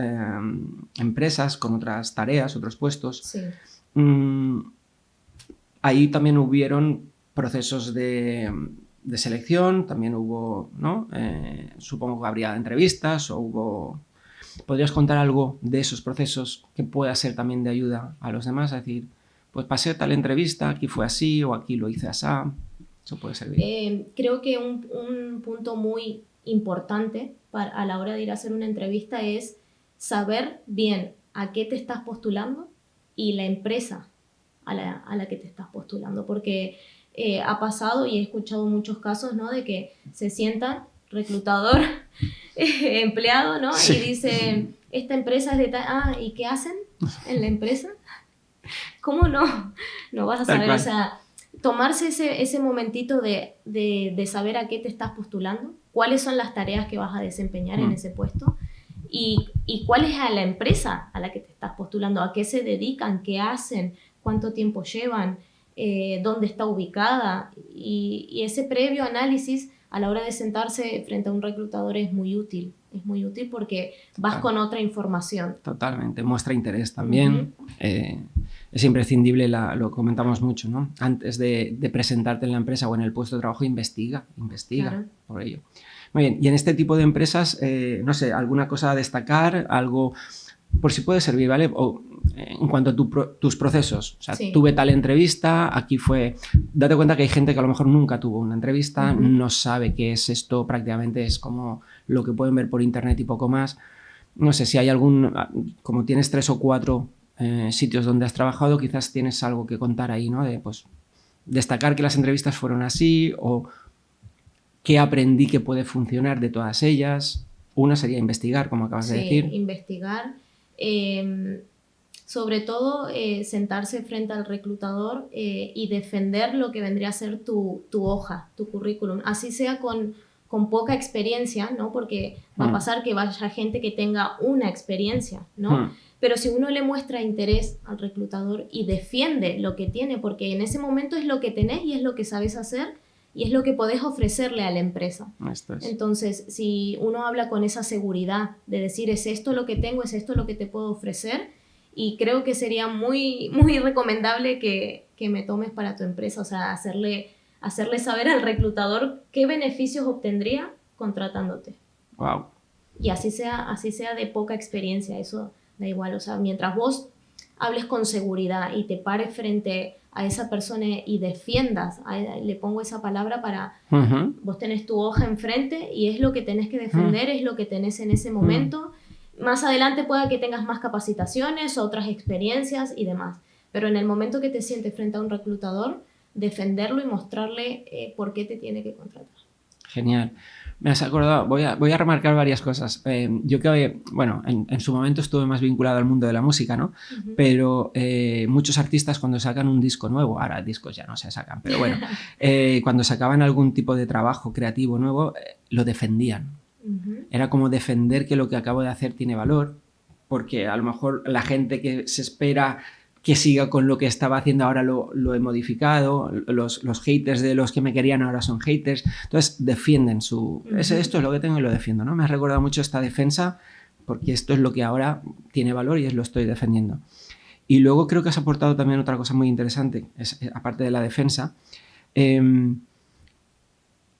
empresas, con otras tareas, otros puestos. Sí. Ahí también hubieron procesos de selección, también hubo, ¿no? Supongo que habría entrevistas o hubo... ¿Podrías contar algo de esos procesos que pueda ser también de ayuda a los demás? Es decir, pues pasé tal entrevista, aquí fue así o aquí lo hice así. Eso puede servir. Creo que un punto muy importante a la hora de ir a hacer una entrevista es saber bien a qué te estás postulando y la empresa a la que te estás postulando, porque ha pasado y he escuchado muchos casos, ¿no? De que se sientan reclutador, empleado, ¿no? Sí. Y dice, esta empresa es de tal... ¿y qué hacen en la empresa? ¿Cómo no? No vas a Tal saber, cual. o sea, tomarse ese momentito de saber a qué te estás postulando, cuáles son las tareas que vas a desempeñar en ese puesto y cuál es a la empresa a la que te estás postulando, a qué se dedican, qué hacen, cuánto tiempo llevan, dónde está ubicada y ese previo análisis a la hora de sentarse frente a un reclutador es muy útil porque vas con otra información. Totalmente, muestra interés también. Es imprescindible, lo comentamos mucho, ¿no? Antes de presentarte en la empresa o en el puesto de trabajo, investiga Claro. por ello. Muy bien, y en este tipo de empresas, no sé, alguna cosa a destacar, algo, por si puede servir, ¿vale? O, en cuanto a tus procesos, o sea, Sí. tuve tal entrevista, aquí fue... Date cuenta que hay gente que a lo mejor nunca tuvo una entrevista, no sabe qué es esto, prácticamente es como lo que pueden ver por internet y poco más. No sé si hay como tienes 3 o 4 sitios donde has trabajado, quizás tienes algo que contar ahí, ¿no? De, pues, destacar que las entrevistas fueron así o qué aprendí que puede funcionar de todas ellas. Una sería investigar, como acabas de decir. Investigar. Sobre todo, sentarse frente al reclutador y defender lo que vendría a ser tu hoja, tu currículum. Así sea con poca experiencia, ¿no? Porque va a pasar que vaya gente que tenga una experiencia, ¿no? Pero si uno le muestra interés al reclutador y defiende lo que tiene, porque en ese momento es lo que tenés y es lo que sabes hacer y es lo que podés ofrecerle a la empresa. Esto es. Entonces, si uno habla con esa seguridad de decir, es esto lo que tengo, es esto lo que te puedo ofrecer, y creo que sería muy, muy recomendable que que me tomes para tu empresa, o sea, hacerle saber al reclutador qué beneficios obtendría contratándote. Wow. Y así sea de poca experiencia, eso da igual, o sea, mientras vos hables con seguridad y te pares frente a esa persona y defiendas, le pongo esa palabra para, vos tenés tu hoja enfrente y es lo que tenés que defender, es lo que tenés en ese momento. Más adelante pueda que tengas más capacitaciones, otras experiencias y demás, pero en el momento que te sientes frente a un reclutador, defenderlo y mostrarle por qué te tiene que contratar. Genial. Me has acordado, voy a remarcar varias cosas. Yo que, bueno, en su momento estuve más vinculado al mundo de la música, ¿no? Pero muchos artistas cuando sacan un disco nuevo, ahora discos ya no se sacan, pero bueno, cuando sacaban algún tipo de trabajo creativo nuevo, lo defendían. Era como defender que lo que acabo de hacer tiene valor, porque a lo mejor la gente que se espera que siga con lo que estaba haciendo ahora lo he modificado, los haters de los que me querían ahora son haters, entonces defienden esto es lo que tengo y lo defiendo, ¿no? Me ha recordado mucho esta defensa porque esto es lo que ahora tiene valor y lo estoy defendiendo. Y luego creo que has aportado también otra cosa muy interesante, aparte de la defensa, que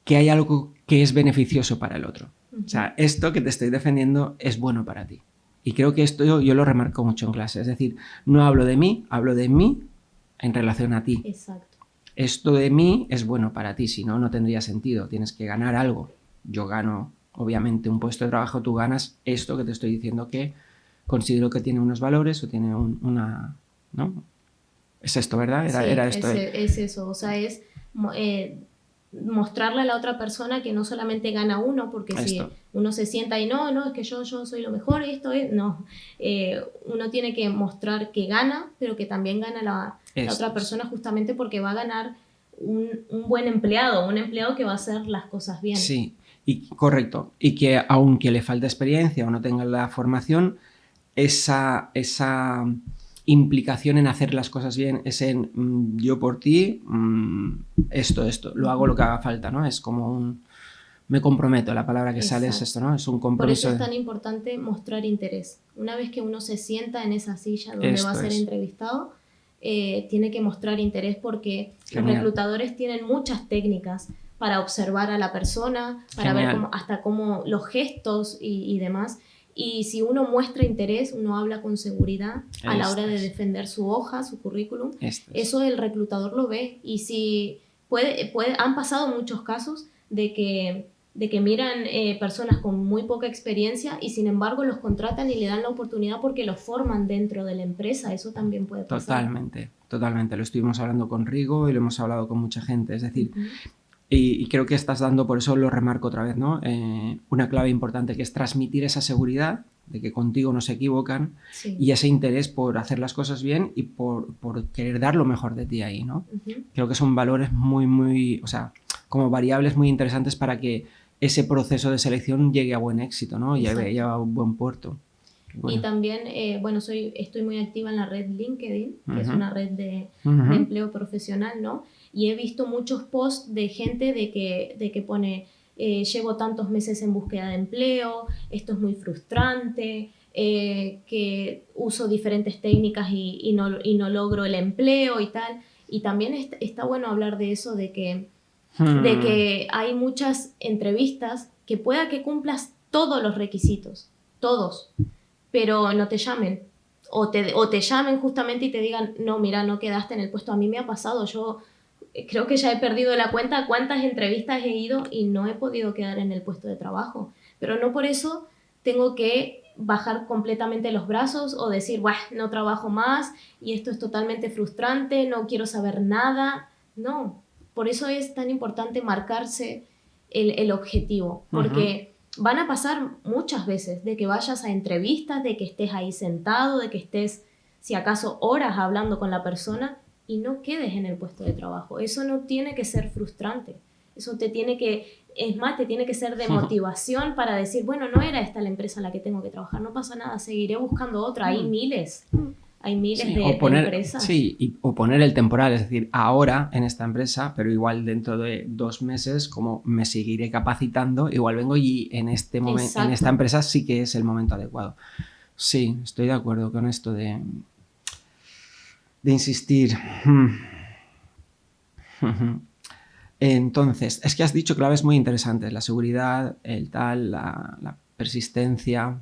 hay algo que es beneficioso para el otro. O sea, esto que te estoy defendiendo es bueno para ti. Y creo que esto yo lo remarco mucho en clase. Es decir, no hablo de mí en relación a ti. Exacto. Esto de mí es bueno para ti, si no, no tendría sentido. Tienes que ganar algo. Yo gano, obviamente, un puesto de trabajo, tú ganas esto que te estoy diciendo que considero que tiene unos valores o tiene una... ¿no? Es esto, ¿verdad? Era esto. Es eso. O sea, es... mostrarle a la otra persona que no solamente gana uno, porque si uno se sienta y no, es que yo soy lo mejor, esto es, no. Uno tiene que mostrar que gana, pero que también gana la otra persona justamente porque va a ganar un buen empleado, un empleado que va a hacer las cosas bien. Sí, y correcto. Y que aunque le falte experiencia o no tenga la formación, esa implicación en hacer las cosas bien es en yo por ti, esto, lo hago lo que haga falta, ¿no? Es como me comprometo, la palabra que sale es esto, ¿no? Es un compromiso. Por eso es tan importante mostrar interés. Una vez que uno se sienta en esa silla donde va a ser entrevistado, tiene que mostrar interés porque los reclutadores tienen muchas técnicas para observar a la persona, para ver hasta cómo los gestos y demás. Y si uno muestra interés, uno habla con seguridad a la hora de defender su hoja, su currículum. Eso el reclutador lo ve. Y si han pasado muchos casos de que miran personas con muy poca experiencia y sin embargo los contratan y le dan la oportunidad porque los forman dentro de la empresa. Eso también puede pasar. Totalmente. Lo estuvimos hablando con Rigo y lo hemos hablado con mucha gente. Es decir... Y creo que estás dando, por eso lo remarco otra vez, ¿no? Una clave importante que es transmitir esa seguridad de que contigo no se equivocan y ese interés por hacer las cosas bien y por querer dar lo mejor de ti ahí, ¿no? Creo que son valores muy, o sea, como variables muy interesantes para que ese proceso de selección llegue a buen éxito, ¿no? Llegue a un buen puerto. Bueno. Y también, estoy muy activa en la red LinkedIn, que es una red de empleo profesional, ¿no? Y he visto muchos posts de gente de que pone, llevo tantos meses en búsqueda de empleo, esto es muy frustrante, que uso diferentes técnicas y no logro el empleo y tal. Y también está bueno hablar de eso, de que hay muchas entrevistas que pueda que cumplas todos los requisitos, todos, pero no te llamen. O te llamen justamente y te digan, no, mira, no quedaste en el puesto. A mí me ha pasado, yo creo que ya he perdido la cuenta cuántas entrevistas he ido y no he podido quedar en el puesto de trabajo. Pero no por eso tengo que bajar completamente los brazos o decir, bueno, no trabajo más y esto es totalmente frustrante, no quiero saber nada. No, por eso es tan importante marcarse el objetivo, porque van a pasar muchas veces de que vayas a entrevistas, de que estés ahí sentado, de que estés, si acaso, horas hablando con la persona y no quedes en el puesto de trabajo. Eso no tiene que ser frustrante. Eso te tiene que ser de motivación para decir, bueno, no era esta la empresa en la que tengo que trabajar, no pasa nada, seguiré buscando otra. Hay miles de empresas. Sí, o poner el temporal, es decir, ahora en esta empresa, pero igual dentro de 2 meses, como me seguiré capacitando, igual vengo y en este momento, en esta empresa sí que es el momento adecuado. Sí, estoy de acuerdo con esto de insistir. Ujú. Entonces, es que has dicho claves muy interesantes, la seguridad, la persistencia.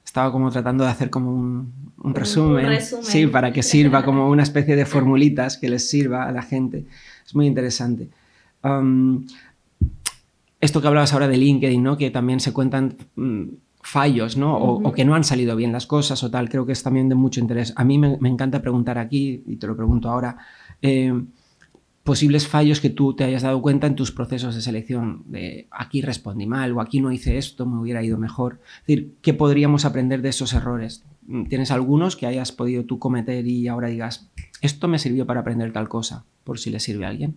Estaba como tratando de hacer como un resumen, Un resumen. sí, para que sirva como una especie de formulitas que les sirva a la gente. Es muy interesante. Esto que hablabas ahora de LinkedIn, ¿no? Que también se cuentan fallos, ¿no? O que no han salido bien las cosas o tal, creo que es también de mucho interés. A mí me encanta preguntar aquí, y te lo pregunto ahora, posibles fallos que tú te hayas dado cuenta en tus procesos de selección, de aquí respondí mal o aquí no hice esto, me hubiera ido mejor. Es decir, ¿qué podríamos aprender de esos errores? ¿Tienes algunos que hayas podido tú cometer y ahora digas, esto me sirvió para aprender tal cosa, por si le sirve a alguien?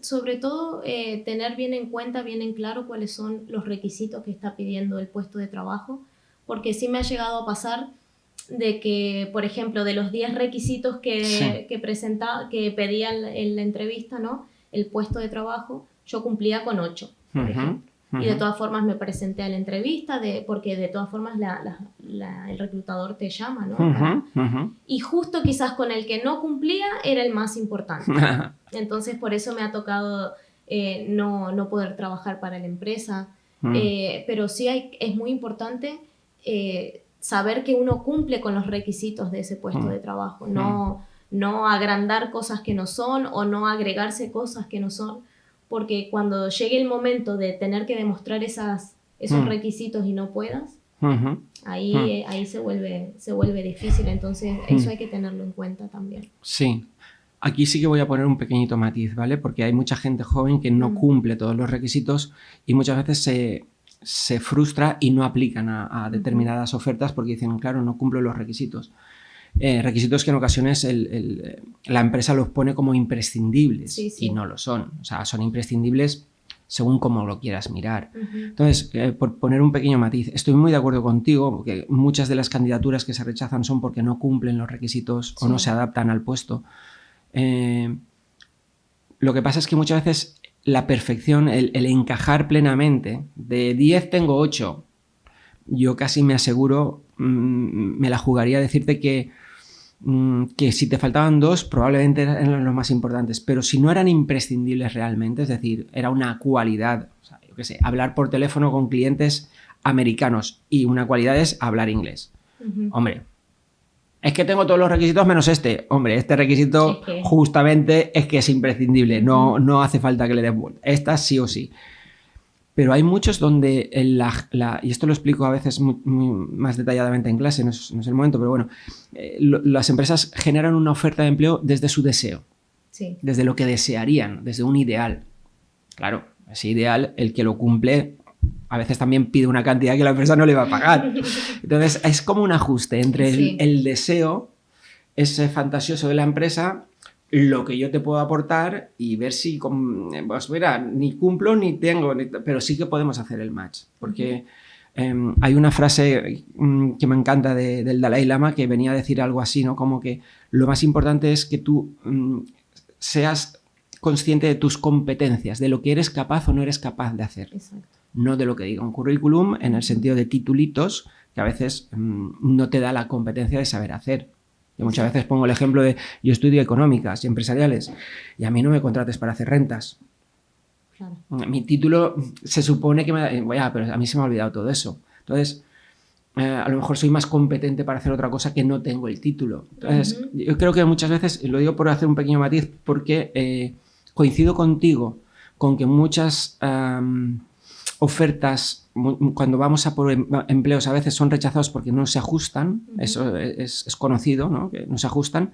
Sobre todo, tener bien en cuenta, bien en claro cuáles son los requisitos que está pidiendo el puesto de trabajo, porque sí me ha llegado a pasar de que, por ejemplo, de los 10 requisitos que pedía en la entrevista, ¿no? El puesto de trabajo, yo cumplía con 8, por ejemplo. Y de todas formas me presenté a la entrevista, porque de todas formas el reclutador te llama, ¿no? Y justo quizás con el que no cumplía era el más importante. Entonces por eso me ha tocado no poder trabajar para la empresa. Pero sí es muy importante saber que uno cumple con los requisitos de ese puesto de trabajo. No agrandar cosas que no son o no agregarse cosas que no son. Porque cuando llegue el momento de tener que demostrar esos requisitos y no puedas, ahí se vuelve difícil. Entonces eso hay que tenerlo en cuenta también. Sí. Aquí sí que voy a poner un pequeñito matiz, ¿vale? Porque hay mucha gente joven que no cumple todos los requisitos y muchas veces se frustra y no aplican a determinadas ofertas porque dicen, claro, no cumplo los requisitos. Requisitos que en ocasiones la empresa los pone como imprescindibles y no lo son. O sea, son imprescindibles según como lo quieras mirar. Entonces, por poner un pequeño matiz, estoy muy de acuerdo contigo porque muchas de las candidaturas que se rechazan son porque no cumplen los requisitos o no se adaptan al puesto. Lo que pasa es que muchas veces la perfección, el encajar plenamente, de 10 tengo 8, yo casi me aseguro, me la jugaría a decirte que si te faltaban 2 probablemente eran los más importantes, pero si no eran imprescindibles realmente, es decir, era una cualidad, o sea, yo qué sé, hablar por teléfono con clientes americanos y una cualidad es hablar inglés. Hombre, es que tengo todos los requisitos menos este. Hombre, este requisito justamente es que es imprescindible, no hace falta que le des vuelta. Esta sí o sí. Pero hay muchos donde, y esto lo explico a veces muy más detalladamente en clase, no es el momento, pero bueno, las empresas generan una oferta de empleo desde su deseo, desde lo que desearían, desde un ideal. Claro, ese ideal, el que lo cumple, a veces también pide una cantidad que la empresa no le va a pagar. Entonces es como un ajuste entre el deseo, ese fantasioso de la empresa, lo que yo te puedo aportar y ver si, pues mira, ni cumplo ni tengo, pero sí que podemos hacer el match. Porque hay una frase que me encanta del Dalai Lama que venía a decir algo así, ¿no? Como que lo más importante es que tú seas consciente de tus competencias, de lo que eres capaz o no eres capaz de hacer. Exacto. No de lo que diga un currículum en el sentido de titulitos que a veces no te da la competencia de saber hacer. Yo muchas veces pongo el ejemplo de yo estudio económicas y empresariales y a mí no me contrates para hacer rentas. Claro. Mi título se supone que pero a mí se me ha olvidado todo eso. Entonces, a lo mejor soy más competente para hacer otra cosa que no tengo el título. Entonces, yo creo que muchas veces, lo digo por hacer un pequeño matiz, porque coincido contigo con que muchas ofertas, cuando vamos a por empleos, a veces son rechazados porque no se ajustan, eso es conocido, ¿no? Que no se ajustan,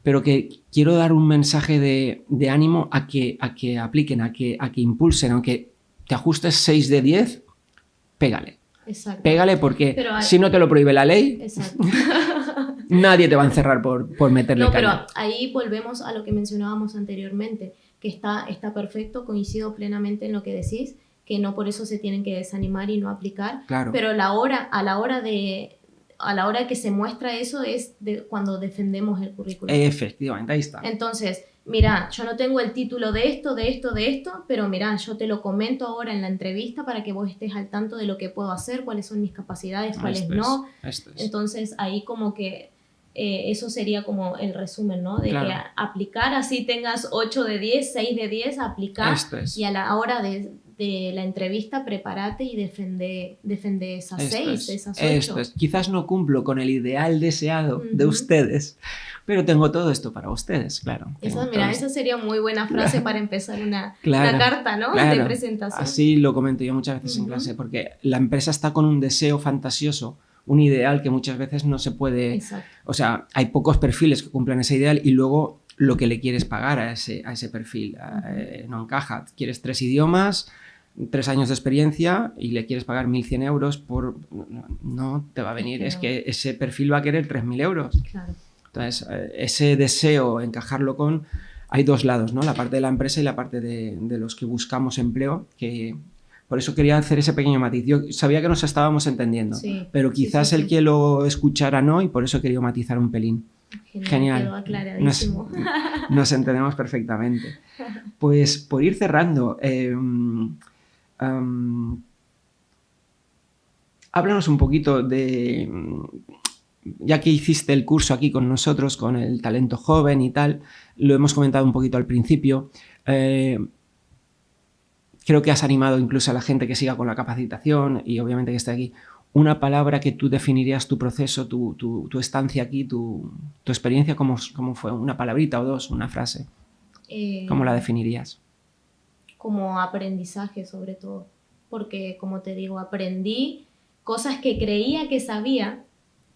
pero que quiero dar un mensaje de ánimo a que apliquen, a que impulsen, aunque te ajustes 6 de 10, pégale. Exacto. Pégale porque si no te lo prohíbe la ley, nadie te va a encerrar por meterle caña. Pero ahí volvemos a lo que mencionábamos anteriormente, que está perfecto, coincido plenamente en lo que decís, que no por eso se tienen que desanimar y no aplicar, claro. Pero a la hora que se muestra eso es cuando defendemos el currículum. Efectivamente, ahí está. Entonces, mira, yo no tengo el título de esto, pero mira, yo te lo comento ahora en la entrevista para que vos estés al tanto de lo que puedo hacer, cuáles son mis capacidades, cuáles no. Entonces, ahí como que Eso sería como el resumen, ¿no? De Claro. que aplicar, así tengas 8 de 10, 6 de 10, aplicar. Esto es. Y a la hora de la entrevista, prepárate y defende esas Esto 6, es, esas 8. esto es. Quizás no cumplo con el ideal deseado de Ujú. ustedes, pero tengo todo esto para ustedes, claro. Eso, Tengo mira, todo esa sería muy buena frase para empezar una Claro, carta, ¿no? claro. De presentación. Así lo comento yo muchas veces en Ujú. clase, porque la empresa está con un deseo fantasioso, un ideal que muchas veces no se puede... Exacto. O sea, hay pocos perfiles que cumplan ese ideal y luego lo que le quieres pagar a ese perfil no encaja. Quieres 3 idiomas, 3 años de experiencia y le quieres pagar 1.100 euros por... No te va a venir, es que ese perfil va a querer 3.000 euros. Claro. Entonces, ese deseo, encajarlo con... Hay dos lados, ¿no? La parte de la empresa y la parte de los que buscamos empleo, que... Por eso quería hacer ese pequeño matiz. Yo sabía que nos estábamos entendiendo, Sí, pero quizás sí. el que lo escuchara no, y por eso quería matizar un pelín. Genial. Quedó aclaradísimo. Nos entendemos perfectamente. Pues por ir cerrando, háblanos un poquito de, ya que hiciste el curso aquí con nosotros, con el talento joven y tal, lo hemos comentado un poquito al principio, creo que has animado incluso a la gente que siga con la capacitación y obviamente que esté aquí. Una palabra que tú definirías tu proceso, tu estancia aquí, tu experiencia, ¿cómo fue? ¿Una palabrita o dos? ¿Una frase? ¿Cómo la definirías? Como aprendizaje, sobre todo. Porque, como te digo, aprendí cosas que creía que sabía,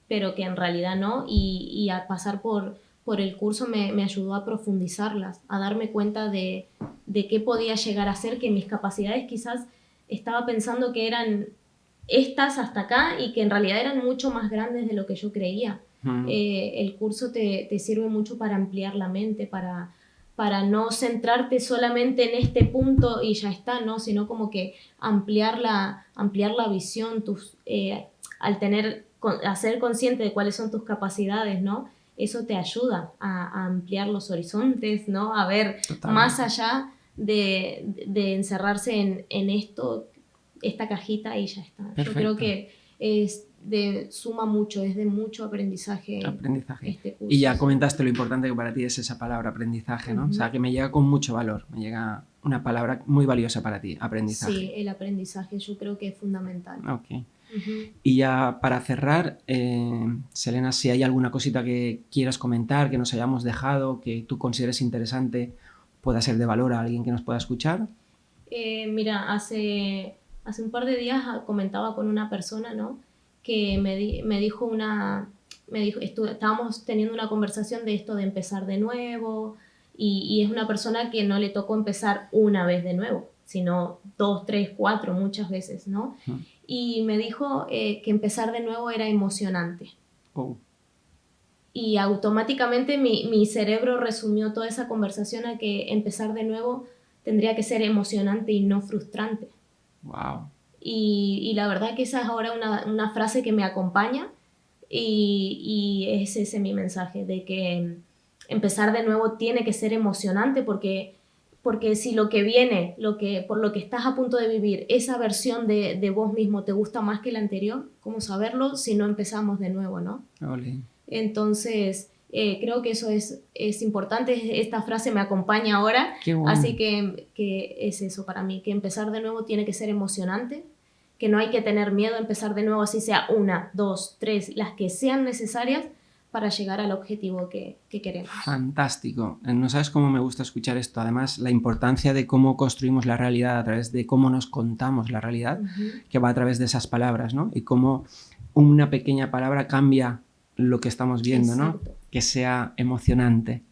pero que en realidad no. Y a pasar por el curso me ayudó a profundizarlas, a darme cuenta de qué podía llegar a ser, que mis capacidades quizás estaba pensando que eran estas hasta acá y que en realidad eran mucho más grandes de lo que yo creía. El curso te sirve mucho para ampliar la mente, para no centrarte solamente en este punto y ya está, ¿no? Sino como que ampliar la visión, a ser consciente de cuáles son tus capacidades, ¿no? Eso te ayuda a ampliar los horizontes, ¿no? A ver Totalmente. Más allá de encerrarse en esta cajita y ya está. Perfecto. Yo creo que suma mucho, es de mucho aprendizaje. Este curso. Y ya comentaste lo importante que para ti es esa palabra aprendizaje, ¿no? O sea, que me llega con mucho valor, me llega una palabra muy valiosa para ti, aprendizaje. Sí, el aprendizaje yo creo que es fundamental. Ok. Y ya para cerrar, Selena, si hay alguna cosita que quieras comentar, que nos hayamos dejado, que tú consideres interesante, pueda ser de valor a alguien que nos pueda escuchar. Mira, hace un par de días comentaba con una persona, ¿no? Que me dijo, estábamos teniendo una conversación de esto de empezar de nuevo, y es una persona que no le tocó empezar una vez de nuevo, sino 2, 3, 4, muchas veces, ¿no? Y me dijo que empezar de nuevo era emocionante. Oh. Y automáticamente mi cerebro resumió toda esa conversación a que empezar de nuevo tendría que ser emocionante y no frustrante. Wow. Y la verdad que esa es ahora una frase que me acompaña y es ese mi mensaje, de que empezar de nuevo tiene que ser emocionante porque si lo que viene, por lo que estás a punto de vivir, esa versión de vos mismo te gusta más que la anterior, ¿cómo saberlo si no empezamos de nuevo, no? Olé. Entonces, creo que eso es importante. Esta frase me acompaña ahora. Qué bueno. Así que es eso para mí, que empezar de nuevo tiene que ser emocionante, que no hay que tener miedo a empezar de nuevo, así sea 1, 2, 3, las que sean necesarias para llegar al objetivo que queremos. Fantástico. No sabes cómo me gusta escuchar esto. Además, la importancia de cómo construimos la realidad a través de cómo nos contamos la realidad, que va a través de esas palabras, ¿no? Y cómo una pequeña palabra cambia lo que estamos viendo, Exacto. ¿no? Que sea emocionante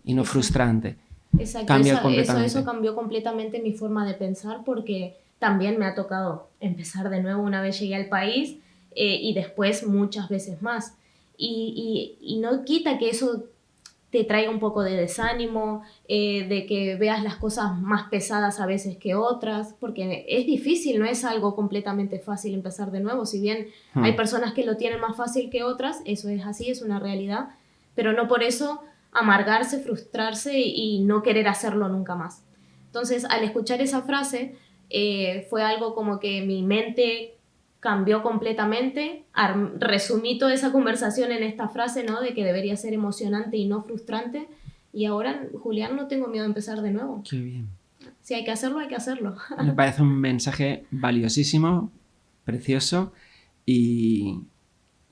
y no frustrante. Exacto. Cambia completamente. Eso cambió completamente mi forma de pensar, porque también me ha tocado empezar de nuevo una vez llegué al país y después muchas veces más. Y no quita que eso te traiga un poco de desánimo, de que veas las cosas más pesadas a veces que otras, porque es difícil, no es algo completamente fácil empezar de nuevo. Si bien hay personas que lo tienen más fácil que otras, eso es así, es una realidad, pero no por eso amargarse, frustrarse y no querer hacerlo nunca más. Entonces, al escuchar esa frase, fue algo como que mi mente cambió completamente. Resumí toda esa conversación en esta frase, ¿no? De que debería ser emocionante y no frustrante. Y ahora, Julián, no tengo miedo de empezar de nuevo. Qué bien. Si hay que hacerlo, hay que hacerlo. Me parece un mensaje valiosísimo, precioso, y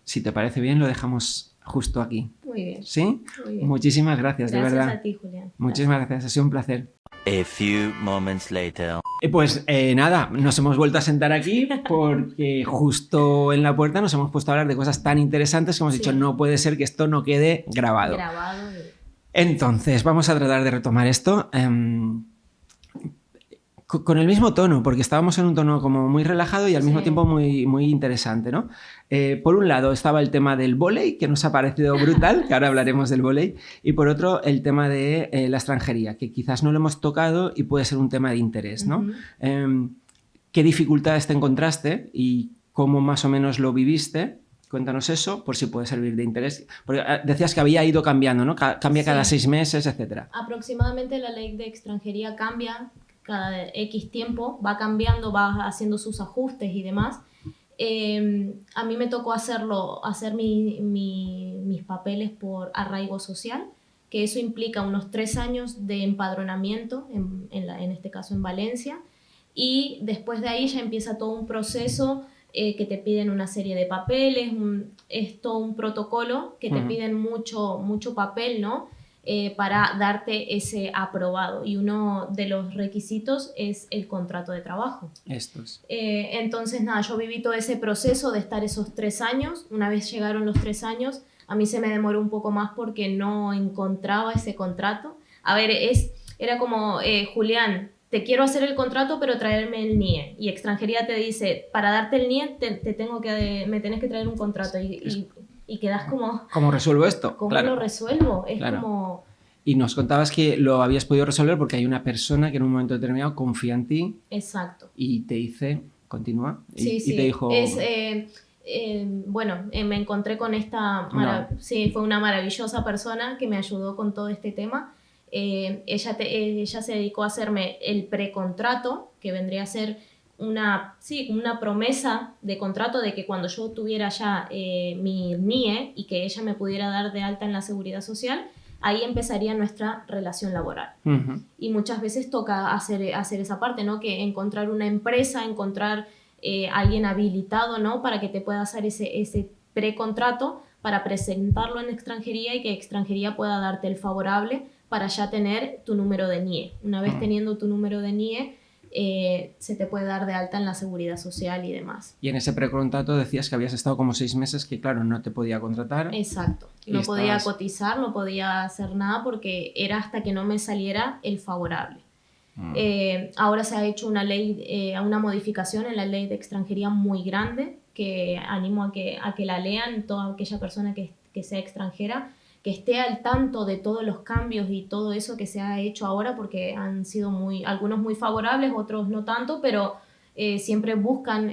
si te parece bien lo dejamos justo aquí. Muy bien. ¿Sí? Muy bien. Muchísimas gracias, de verdad. Gracias a ti, Julián. Muchísimas gracias, ha sido un placer. A few moments later. Pues nada, nos hemos vuelto a sentar aquí porque justo en la puerta nos hemos puesto a hablar de cosas tan interesantes que hemos dicho, no puede ser que esto no quede grabado. Entonces, vamos a tratar de retomar esto con el mismo tono, porque estábamos en un tono como muy relajado y al mismo tiempo muy, muy interesante, ¿no? Por un lado estaba el tema del vóley, que nos ha parecido brutal, que ahora hablaremos del vóley, y por otro el tema de la extranjería, que quizás no lo hemos tocado y puede ser un tema de interés, ¿no? ¿Qué dificultades te encontraste y cómo más o menos lo viviste? Cuéntanos eso, por si puede servir de interés. Porque decías que había ido cambiando, ¿no? Cambia cada 6 meses, etcétera. Aproximadamente la ley de extranjería cambia cada X tiempo, va cambiando, va haciendo sus ajustes y demás. A mí me tocó hacer mis papeles por arraigo social, que eso implica unos 3 años de empadronamiento, en este caso en Valencia, y después de ahí ya empieza todo un proceso que te piden una serie de papeles, es todo un protocolo que te piden mucho papel, ¿no? Para darte ese aprobado, y uno de los requisitos es el contrato de trabajo. Entonces nada, yo viví todo ese proceso de estar esos 3 años. Una vez llegaron los 3 años, a mí se me demoró un poco más porque no encontraba ese contrato. A ver, era como, Julián, te quiero hacer el contrato, pero traerme el NIE. Y extranjería te dice, para darte el NIE me tenés que traer un contrato. Y quedas como... ¿Cómo resuelvo esto? ¿Cómo lo resuelvo? Es como... Y nos contabas que lo habías podido resolver porque hay una persona que en un momento determinado confía en ti. Exacto. Y te dice, continúa. Sí. Y te dijo... me encontré con esta... Sí, fue una maravillosa persona que me ayudó con todo este tema. Ella se dedicó a hacerme el precontrato, que vendría a ser una promesa de contrato de que cuando yo tuviera ya mi NIE y que ella me pudiera dar de alta en la seguridad social, ahí empezaría nuestra relación laboral. Y muchas veces toca hacer esa parte, ¿no? Que encontrar una empresa, encontrar alguien habilitado, ¿no? Para que te pueda hacer ese precontrato para presentarlo en extranjería y que extranjería pueda darte el favorable para ya tener tu número de NIE. Una vez teniendo tu número de NIE, se te puede dar de alta en la seguridad social y demás. Y en ese precontrato decías que habías estado como 6 meses que, claro, no te podía contratar. Exacto. No podía cotizar, no podía hacer nada porque era hasta que no me saliera el favorable. Ahora se ha hecho una ley, una modificación en la ley de extranjería muy grande, que animo a que la lean toda aquella persona que sea extranjera, que esté al tanto de todos los cambios y todo eso que se ha hecho ahora, porque han sido algunos muy favorables, otros no tanto, pero siempre buscan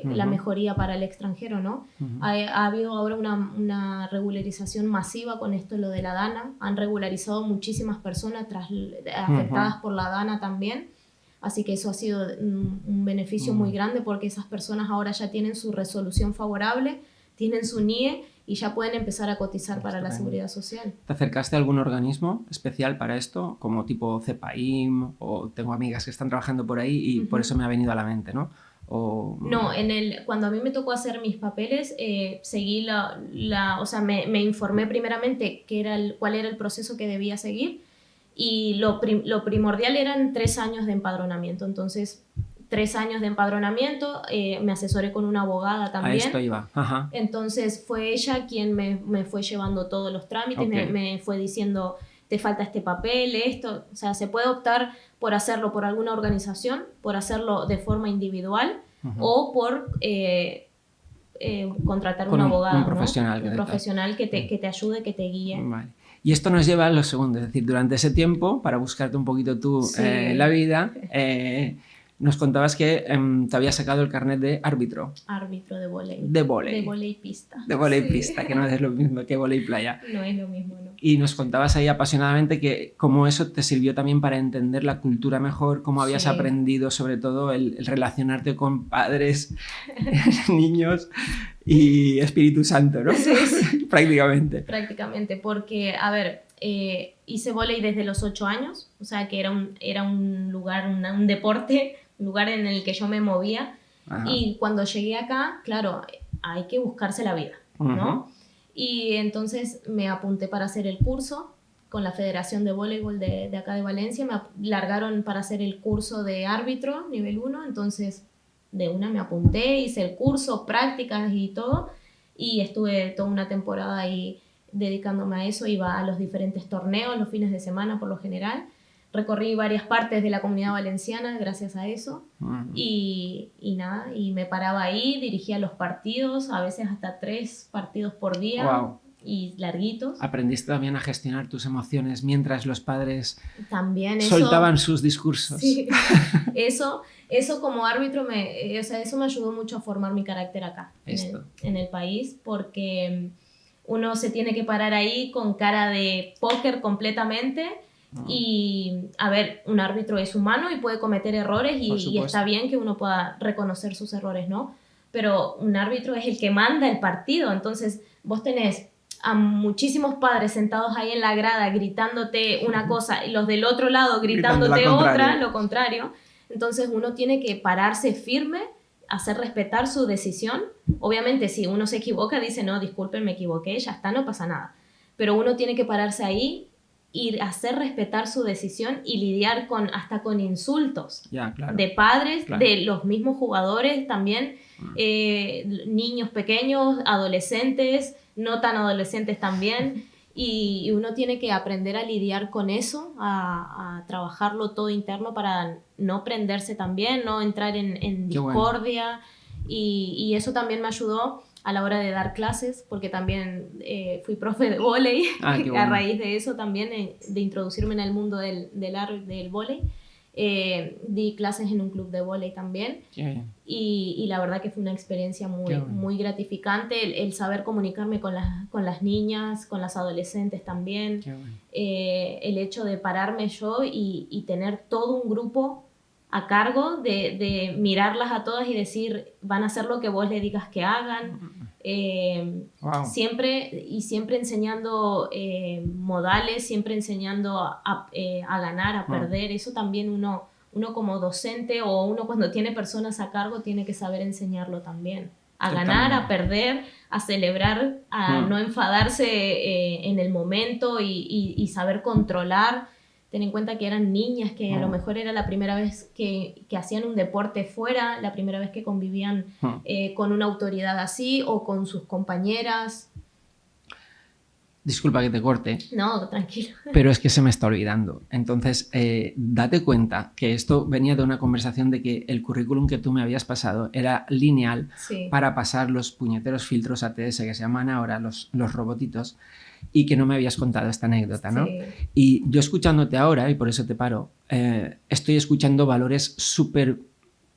la mejoría para el extranjero, ¿no? Ha habido ahora una regularización masiva con esto, lo de la DANA. Han regularizado muchísimas personas afectadas por la DANA también. Así que eso ha sido un beneficio muy grande, porque esas personas ahora ya tienen su resolución favorable, tienen su NIE y ya pueden empezar a cotizar para la seguridad social. ¿Te acercaste a algún organismo especial para esto? Como tipo CEPAIM, o tengo amigas que están trabajando por ahí y por eso me ha venido a la mente, ¿no? No, cuando a mí me tocó hacer mis papeles, seguí me informé primeramente cuál era el proceso que debía seguir, y lo primordial eran 3 años de empadronamiento. Entonces, 3 años de empadronamiento, me asesoré con una abogada también. A esto iba. Ajá. Entonces fue ella quien me fue llevando todos los trámites, me fue diciendo, te falta este papel, esto. O sea, se puede optar por hacerlo por alguna organización, por hacerlo de forma individual, o por contratar un abogado, un profesional, ¿no? Un profesional que te ayude, que te guíe. Vale. Y esto nos lleva a lo segundo, es decir, durante ese tiempo, para buscarte un poquito tú la vida, Nos contabas que te habías sacado el carnet de árbitro. Árbitro de vóley. De vóley. De vóley pista. De vóley Sí. pista, que no es lo mismo que vóley playa. No es lo mismo, ¿no? Y nos contabas ahí apasionadamente que cómo eso te sirvió también para entender la cultura mejor, cómo habías Sí. aprendido sobre todo el relacionarte con padres, niños y Espíritu Santo, ¿no? Sí, sí. Prácticamente. Prácticamente, porque, a ver, hice vóley desde los 8 años, o sea que era un lugar, un deporte, un lugar en el que yo me movía. Ajá. Y cuando llegué acá, claro, hay que buscarse la vida, ¿no? Ujú. Y entonces me apunté para hacer el curso con la Federación de Voleibol de acá de Valencia. Me largaron para hacer el curso de árbitro, nivel 1, entonces de una me apunté, hice el curso, prácticas y todo, y estuve toda una temporada ahí dedicándome a eso. Iba a los diferentes torneos los fines de semana por lo general. Recorrí varias partes de la Comunidad Valenciana gracias a eso. Ujú. Y nada, y me paraba ahí, dirigía los partidos, a veces hasta 3 partidos por día. Guau. Y larguitos. Aprendiste también a gestionar tus emociones mientras los padres También eso... soltaban sus discursos. Sí, eso como árbitro, o sea, eso me ayudó mucho a formar mi carácter acá, en el país, porque uno se tiene que parar ahí con cara de póker completamente. Y, a ver, un árbitro es humano y puede cometer errores y está bien que uno pueda reconocer sus errores, ¿no? Pero un árbitro es el que manda el partido, entonces vos tenés a muchísimos padres sentados ahí en la grada gritándote una cosa y los del otro lado gritándote otra, lo contrario. Entonces uno tiene que pararse firme, hacer respetar su decisión. Obviamente si uno se equivoca dice, no, disculpen, me equivoqué, ya está, no pasa nada. Pero uno tiene que pararse ahí y hacer respetar su decisión y lidiar hasta con insultos Ya, claro. de padres, Claro. de los mismos jugadores también, niños pequeños, adolescentes, no tan adolescentes también, y uno tiene que aprender a lidiar con eso, a trabajarlo todo interno para no prenderse también, no entrar en Qué bueno. discordia, y eso también me ayudó a la hora de dar clases, porque también fui profe de vóley, Ah, qué a bueno. raíz de eso también, de introducirme en el mundo del vóley. Di clases en un club de vóley también, Qué bien. y la verdad que fue una experiencia muy, Qué bueno. muy gratificante, el saber comunicarme con las niñas, con las adolescentes también, Qué bueno. el hecho de pararme yo y tener todo un grupo a cargo de mirarlas a todas y decir, van a hacer lo que vos le digas que hagan. Wow. Siempre enseñando modales, siempre enseñando a ganar, a perder. Eso también uno como docente o uno cuando tiene personas a cargo tiene que saber enseñarlo también. A ganar, a perder, a celebrar, a no enfadarse en el momento y saber controlar. Ten en cuenta que eran niñas, que a lo mejor era la primera vez que hacían un deporte fuera, la primera vez que convivían con una autoridad así o con sus compañeras. Disculpa que te corte, No, tranquilo. pero es que se me está olvidando. Entonces, date cuenta que esto venía de una conversación de que el currículum que tú me habías pasado era lineal Sí. para pasar los puñeteros filtros ATS que se llaman ahora los robotitos, y que no me habías contado esta anécdota, ¿no? Sí. Y yo escuchándote ahora, y por eso te paro, estoy escuchando valores súper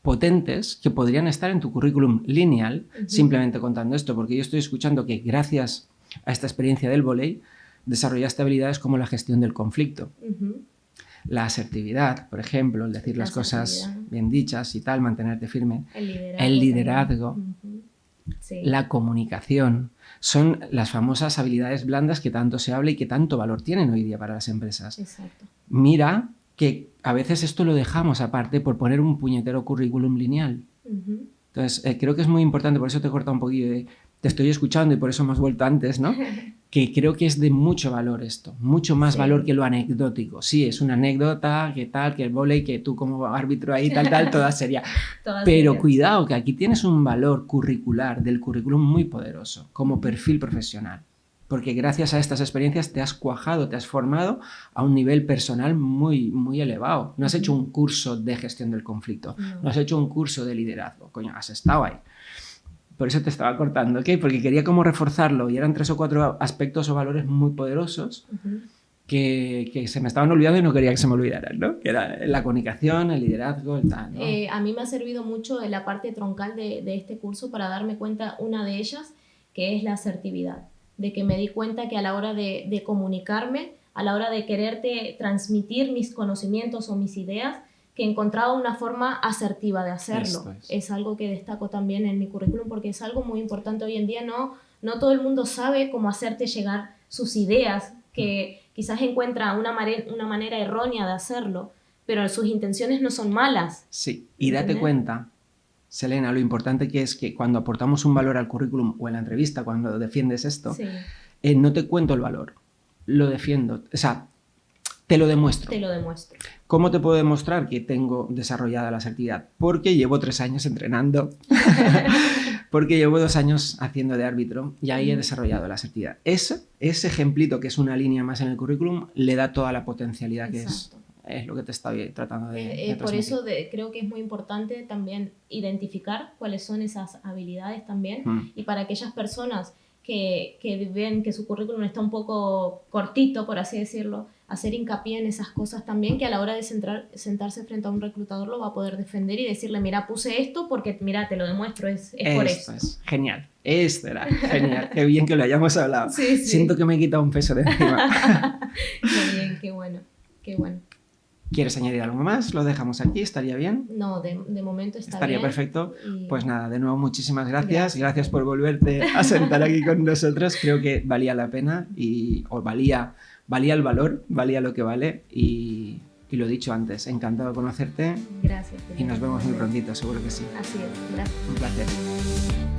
potentes que podrían estar en tu currículum lineal, simplemente contando esto, porque yo estoy escuchando que gracias a esta experiencia del vóley desarrollaste habilidades como la gestión del conflicto, Ujú. la asertividad, por ejemplo, el decir La las cosas asertividad. bien dichas y tal, mantenerte firme, El liderazgo, también. Ujú. Sí. la comunicación, son las famosas habilidades blandas que tanto se habla y que tanto valor tienen hoy día para las empresas. Exacto. Mira que a veces esto lo dejamos aparte por poner un puñetero currículum lineal. Ujú. Entonces, creo que es muy importante, por eso te he cortado un poquillo de te estoy escuchando y por eso hemos vuelto antes, ¿no? Que creo que es de mucho valor esto, mucho más Sí. valor que lo anecdótico. Sí, es una anécdota, que tal, que el vóley, que tú como árbitro ahí, tal, toda seria. Todas Pero ellas. cuidado, que aquí tienes un valor curricular del currículum muy poderoso, como perfil profesional. Porque gracias a estas experiencias te has cuajado, te has formado a un nivel personal muy, muy elevado. No has hecho un curso de gestión del conflicto, no has hecho un curso de liderazgo, coño, has estado ahí. Por eso te estaba cortando, ¿ok? Porque quería como reforzarlo y eran 3 o 4 aspectos o valores muy poderosos Ujú. que se me estaban olvidando y no quería que se me olvidaran, ¿no? Que era la comunicación, el liderazgo, el tal, ¿no? A mí me ha servido mucho en la parte troncal de este curso para darme cuenta, una de ellas, que es la asertividad. De que me di cuenta que a la hora de comunicarme, a la hora de quererte transmitir mis conocimientos o mis ideas, que encontraba una forma asertiva de hacerlo. Es algo que destaco también en mi currículum porque es algo muy importante hoy en día. No todo el mundo sabe cómo hacerte llegar sus ideas, que quizás encuentra una manera errónea de hacerlo, pero sus intenciones no son malas. Sí, y date cuenta, Selena, lo importante que es que cuando aportamos un valor al currículum o en la entrevista, cuando defiendes esto, sí. No te cuento el valor, lo defiendo, o sea, te lo demuestro. Te lo demuestro. ¿Cómo te puedo demostrar que tengo desarrollada la asertividad? Porque llevo 3 años entrenando, porque llevo 2 años haciendo de árbitro y ahí he desarrollado la asertividad. Ese ejemplito, que es una línea más en el currículum, le da toda la potencialidad que es lo que te está tratando de transmitir. Por eso creo que es muy importante también identificar cuáles son esas habilidades también, y para aquellas personas que ven que su currículum está un poco cortito, por así decirlo, hacer hincapié en esas cosas también, que a la hora de sentarse frente a un reclutador lo va a poder defender y decirle, mira, puse esto porque, mira, te lo demuestro, es por eso. Es genial, esto era genial, qué bien que lo hayamos hablado. Sí, sí. Siento que me he quitado un peso de encima. Qué bien, qué bueno, qué bueno. ¿Quieres añadir algo más? ¿Lo dejamos aquí? ¿Estaría bien? No, de momento estaría bien. Perfecto. Y... Pues nada, de nuevo muchísimas gracias. Gracias por volverte a sentar aquí con nosotros. Creo que valía la pena valía el valor, valía lo que vale y lo dicho antes, encantado de conocerte. Gracias. Y nos vemos muy prontito, seguro que sí. Así es, gracias. Un placer.